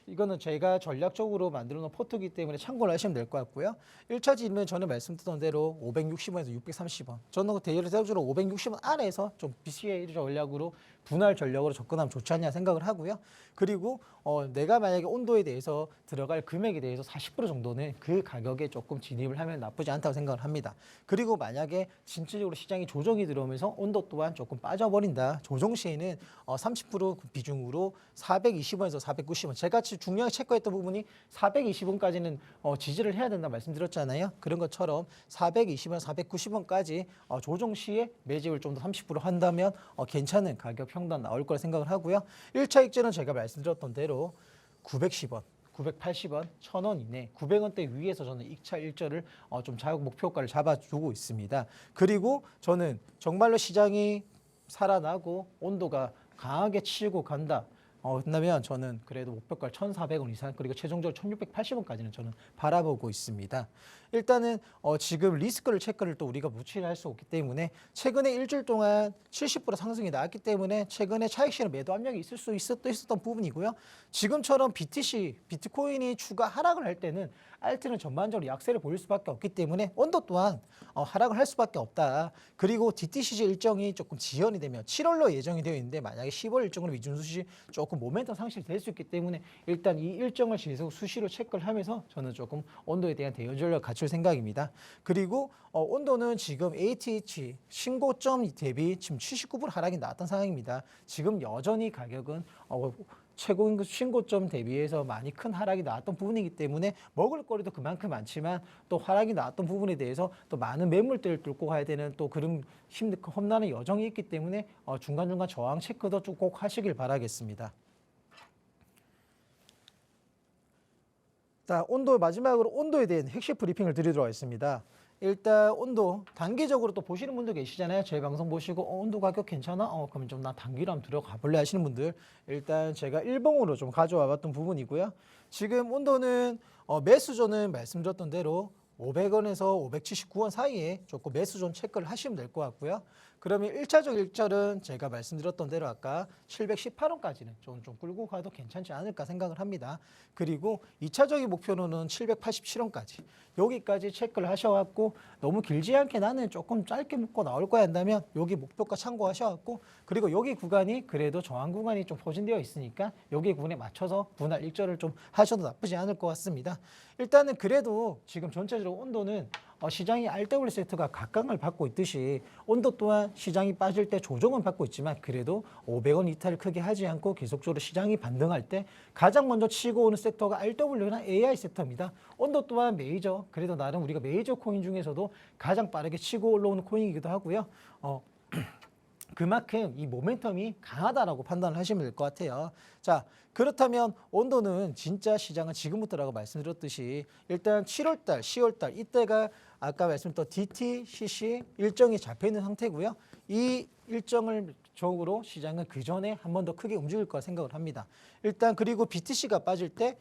이거는 제가 전략적으로 만들어 놓은 포트이기 때문에 참고를 하시면 될 것 같고요. 1차 지르면 저는 말씀드렸던 대로 560원에서 630원. 저는 대체적으로 560원 아래에서 좀 BCA 전략으로 분할 전략으로 접근하면 좋지 않냐 생각을 하고요. 그리고 내가 만약에 온도에 대해서 들어갈 금액에 대해서 40% 정도는 그 가격에 조금 진입을 하면 나쁘지 않다고 생각을 합니다. 그리고 만약에 진취적으로 시장이 조정이 들어오면서 온도 또한 조금 빠져버린다. 조정 시에는 30% 비중으로 420원에서 490원. 제가 중요하게 체크했던 부분이 420원까지는 지지를 해야 된다 말씀드렸잖아요. 그런 것처럼 420원, 490원까지 조정 시에 매집을 좀 더 30% 한다면 괜찮은 가격 평단 나올 거라 생각을 하고요. 1차 익절은 제가 말씀드렸던 대로 910원, 980원, 1000원 이내, 900원대 위에서 저는 2차 일절을 좀 자국 목표가를 잡아주고 있습니다. 그리고 저는 정말로 시장이 살아나고 온도가 강하게 치고 간다. 그렇다면 저는 그래도 목표가 1,400원 이상 그리고 최종적으로 1,680원까지는 저는 바라보고 있습니다. 일단은 지금 리스크를 체크를 또 우리가 무치할 수 없기 때문에 최근에 일주일 동안 70% 상승이 나왔기 때문에 최근에 차익 실현 매도 압력이 있었던 부분이고요. 지금처럼 비트코인이 추가 하락을 할 때는 알트는 전반적으로 약세를 보일 수밖에 없기 때문에 온도 또한 하락을 할 수밖에 없다. 그리고 DTCG 일정이 조금 지연이 되면 7월로 예정이 되어 있는데 만약에 10월 일정으로 미준수시 조금 모멘텀 상실이 될 수 있기 때문에 일단 이 일정을 계속 수시로 체크를 하면서 저는 조금 온도에 대한 대응 전략을 갖출 생각입니다. 그리고 온도는 지금 ATH 신고점 대비 지금 79% 하락이 나왔던 상황입니다. 지금 여전히 가격은 최고 신고점 대비해서 많이 큰 하락이 나왔던 부분이기 때문에 먹을 거리도 그만큼 많지만 또 하락이 나왔던 부분에 대해서 또 많은 매물대를 뚫고 가야 되는 또 그런 험난한 여정이 있기 때문에 중간중간 저항 체크도 좀 꼭 하시길 바라겠습니다. 자, 마지막으로 온도에 대한 핵심 브리핑을 드리도록 하겠습니다. 일단 온도 단기적으로 또 보시는 분들 계시잖아요. 제 방송 보시고 온도 가격 괜찮아? 그럼 좀 나 단기로 한번 들어가 볼래 하시는 분들 일단 제가 일봉으로 좀 가져와 봤던 부분이고요. 지금 온도는 매수존은 말씀드렸던 대로 500원에서 579원 사이에 조금 매수존 체크를 하시면 될 것 같고요. 그러면 1차적 일절은 제가 말씀드렸던 대로 아까 718원까지는 좀 끌고 가도 괜찮지 않을까 생각을 합니다. 그리고 2차적인 목표로는 787원까지 여기까지 체크를 하셔갖고 너무 길지 않게 나는 조금 짧게 묶고 나올 거야 한다면 여기 목표가 참고하셔갖고 그리고 여기 구간이 그래도 저항 구간이 좀 포진되어 있으니까 여기 구간에 맞춰서 분할 일절을 좀 하셔도 나쁘지 않을 것 같습니다. 일단은 그래도 지금 전체적으로 온도는 시장이 RW 세트가 각광을 받고 있듯이 온도 또한 시장이 빠질 때 조정은 받고 있지만 그래도 500원 이탈을 크게 하지 않고 계속적으로 시장이 반등할 때 가장 먼저 치고 오는 섹터가 RW나 AI 섹터입니다. 온도 또한 메이저, 그래도 나름 우리가 메이저 코인 중에서도 가장 빠르게 치고 올라오는 코인이기도 하고요. 그만큼 이 모멘텀이 강하다라고 판단을 하시면 될 것 같아요. 자, 그렇다면 온도는 진짜 시장은 지금부터라고 말씀드렸듯이 일단 7월달, 10월달 이때가 아까 말씀드렸던 DTCC 일정이 잡혀있는 상태고요. 이 일정을 적으로 시장은 그 전에 한 번 더 크게 움직일 거라 생각을 합니다. 일단 그리고 BTC가 빠질 때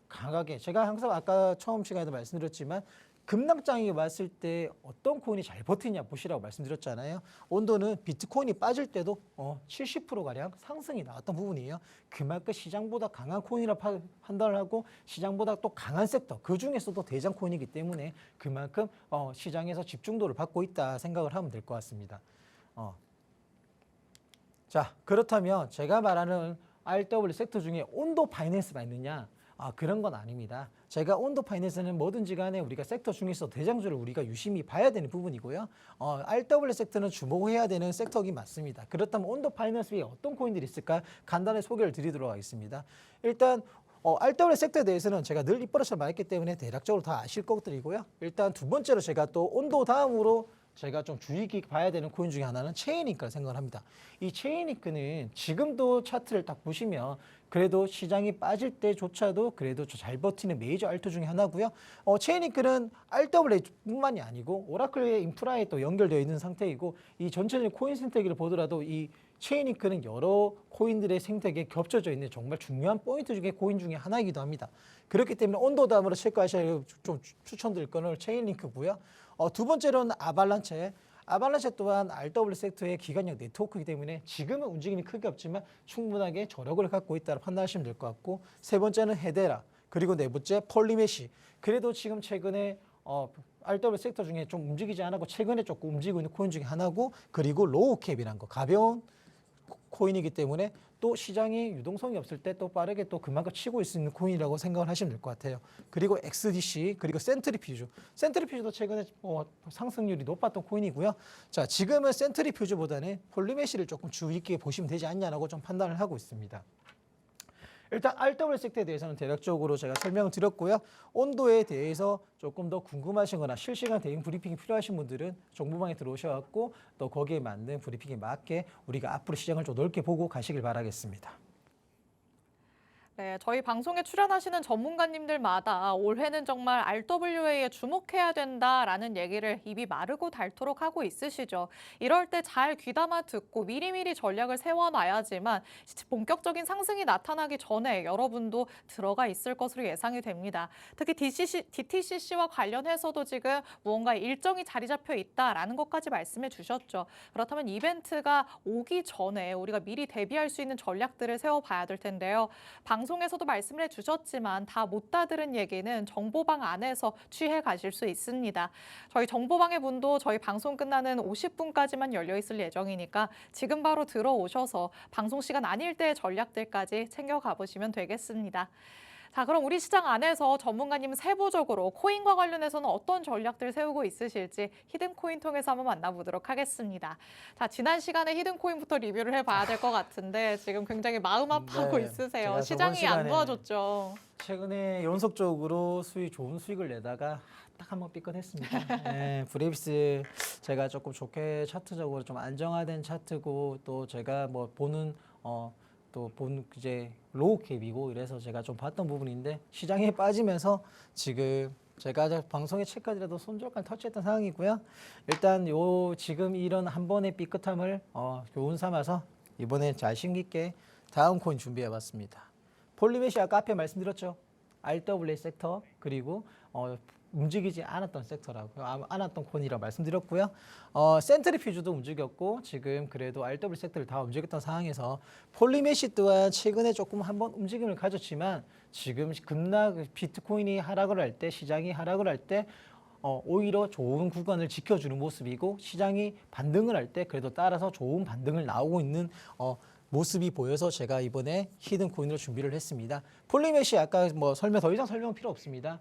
강하게 제가 항상 아까 처음 시간에도 말씀드렸지만 급락장이 왔을 때 어떤 코인이 잘 버티냐 보시라고 말씀드렸잖아요. 온도는 비트코인이 빠질 때도 70%가량 상승이 나왔던 부분이에요. 그만큼 시장보다 강한 코인이라 판단을 하고 시장보다 또 강한 섹터, 그중에서도 대장 코인이기 때문에 그만큼 시장에서 집중도를 받고 있다 생각을 하면 될 것 같습니다. 자, 그렇다면 제가 말하는 RW 섹터 중에 온도 파이낸스가 있느냐? 그런 건 아닙니다. 제가 온도 파이낸스는 뭐든지 간에 우리가 섹터 중에서 대장주를 우리가 유심히 봐야 되는 부분이고요. RW 섹터는 주목해야 되는 섹터긴 맞습니다. 그렇다면 온도 파이낸스 위에 어떤 코인들이 있을까 간단히 소개를 드리도록 하겠습니다. 일단 RW 섹터에 대해서는 제가 늘 입버릇을 말했기 때문에 대략적으로 다 아실 것들이고요. 일단 두 번째로 제가 또 온도 다음으로 제가 좀 주의 깊게 봐야 되는 코인 중에 하나는 체인링크라 생각을 합니다. 이 체인링크는 지금도 차트를 딱 보시면 그래도 시장이 빠질 때조차도 그래도 잘 버티는 메이저 알트 중에 하나고요. 체인링크는 RWA뿐만이 아니고 오라클의 인프라에 또 연결되어 있는 상태이고 이 전체적인 코인 생태계를 보더라도 이 체인링크는 여러 코인들의 생태계에 겹쳐져 있는 정말 중요한 포인트 중에 코인 중에 하나이기도 합니다. 그렇기 때문에 온도 다음으로 체크하셔야 좀 추천드릴 거는 체인링크고요. 두 번째로는 아발란체. 아발란체 또한 RW 섹터의 기관형 네트워크이기 때문에 지금은 움직임이 크게 없지만 충분하게 저력을 갖고 있다고 판단하시면 될 것 같고 세 번째는 헤데라 그리고 네 번째 폴리메시. 그래도 지금 최근에 RW 섹터 중에 좀 움직이지 않았고 최근에 조금 움직이고 있는 코인 중에 하나고 그리고 로우캡이란 거 가벼운 코인이기 때문에 또 시장이 유동성이 없을 때 또 빠르게 또 그만큼 치고 있을 수 있는 코인이라고 생각을 하시면 될 것 같아요. 그리고 XDC 그리고 센트리퓨즈. 센트리퓨즈도 최근에 상승률이 높았던 코인이고요. 자, 지금은 센트리퓨즈보다는 폴리메시를 조금 주의 깊게 보시면 되지 않냐라고 좀 판단을 하고 있습니다. 일단 RW 섹터에 대해서는 대략적으로 제가 설명을 드렸고요. 온도에 대해서 조금 더 궁금하신 거나 실시간 대응 브리핑이 필요하신 분들은 정보방에 들어오셔서 또 거기에 맞는 브리핑에 맞게 우리가 앞으로 시장을 좀 넓게 보고 가시길 바라겠습니다. 네, 저희 방송에 출연하시는 전문가님들마다 올해는 정말 RWA에 주목해야 된다라는 얘기를 입이 마르고 닳도록 하고 있으시죠. 이럴 때 잘 귀담아 듣고 미리미리 전략을 세워놔야지만 본격적인 상승이 나타나기 전에 여러분도 들어가 있을 것으로 예상이 됩니다. 특히 DTCC와 관련해서도 지금 무언가 일정이 자리 잡혀 있다라는 것까지 말씀해 주셨죠. 그렇다면 이벤트가 오기 전에 우리가 미리 대비할 수 있는 전략들을 세워봐야 될 텐데요. 방송에서도 말씀을 해주셨지만 다 못 다들은 얘기는 정보방 안에서 취해 가실 수 있습니다. 저희 정보방의 문도 저희 방송 끝나는 50분까지만 열려 있을 예정이니까 지금 바로 들어오셔서 방송 시간 아닐 때의 전략들까지 챙겨가 보시면 되겠습니다. 자, 그럼 우리 시장 안에서 전문가님 세부적으로 코인과 관련해서는 어떤 전략들 세우고 있으실지 히든코인 통해서 한번 만나보도록 하겠습니다. 자, 지난 시간에 히든코인부터 리뷰를 해봐야 될 것 같은데 지금 굉장히 마음 아파하고 네, 있으세요. 제가 저번 시장이 안 시간에 도와줬죠. 최근에 연속적으로 좋은 수익을 내다가 딱 한 번 삐끗했습니다. 네, 브레이비스 제가 조금 좋게 차트적으로 좀 안정화된 차트고 또 제가 뭐 보는 또 본 이제 로우 캡이고 이래서 제가 좀 봤던 부분인데 시장에 빠지면서 지금 제가 방송에 체크하더라도 손절까지 터치했던 상황이고요. 일단 지금 이런 한 번의 삐끗함을 교훈 삼아서 이번에 자신 있게 다음 코인 준비해봤습니다. 폴리메시 아까 앞에 말씀드렸죠. RWA 섹터 그리고 움직이지 않았던 섹터라고요. 않았던 코인이라고 말씀드렸고요. 센트리퓨즈도 움직였고 지금 그래도 RW 섹터를 다 움직였던 상황에서 폴리메시 또한 최근에 조금 한번 움직임을 가졌지만 지금 비트코인이 하락을 할 때 시장이 하락을 할 때 오히려 좋은 구간을 지켜주는 모습이고 시장이 반등을 할 때 그래도 따라서 좋은 반등을 나오고 있는 모습이 보여서 제가 이번에 히든 코인으로 준비를 했습니다. 폴리메시 아까 더 이상 설명 필요 없습니다.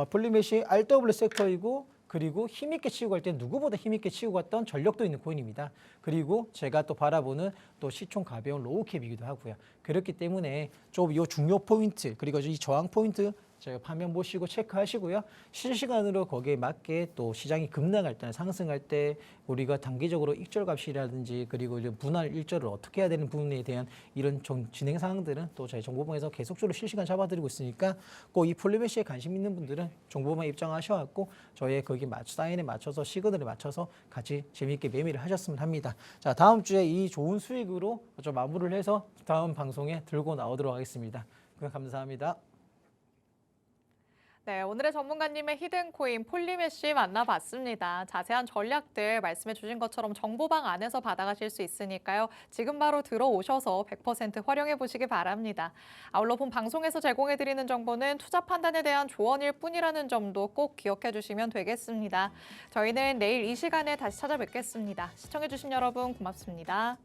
폴리메시 RW 섹터이고 그리고 힘있게 치고 갈 때 누구보다 힘있게 치고 갔던 전력도 있는 코인입니다. 그리고 제가 또 바라보는 또 시총 가벼운 로우캡이기도 하고요. 그렇기 때문에 좀 이 중요 포인트 그리고 이 저항 포인트 제가 화면 보시고 체크하시고요. 실시간으로 거기에 맞게 또 시장이 급락할 때나 상승할 때 우리가 단기적으로 익절값이라든지 그리고 이제 분할 일절을 어떻게 해야 되는 부분에 대한 이런 진행 사항들은 또 저희 정보방에서 계속적으로 실시간 잡아드리고 있으니까 꼭 이 폴리메시에 관심 있는 분들은 정보방에 입장하셔갖고 저의 거기 사인에 맞춰서 시그널에 맞춰서 같이 재미있게 매매를 하셨으면 합니다. 자, 다음 주에 이 좋은 수익으로 좀 마무리를 해서 다음 방송에 들고 나오도록 하겠습니다. 감사합니다. 네, 오늘의 전문가님의 히든코인 폴리메시 만나봤습니다. 자세한 전략들 말씀해 주신 것처럼 정보방 안에서 받아가실 수 있으니까요. 지금 바로 들어오셔서 100% 활용해 보시기 바랍니다. 아울러 본 방송에서 제공해드리는 정보는 투자 판단에 대한 조언일 뿐이라는 점도 꼭 기억해 주시면 되겠습니다. 저희는 내일 이 시간에 다시 찾아뵙겠습니다. 시청해 주신 여러분 고맙습니다.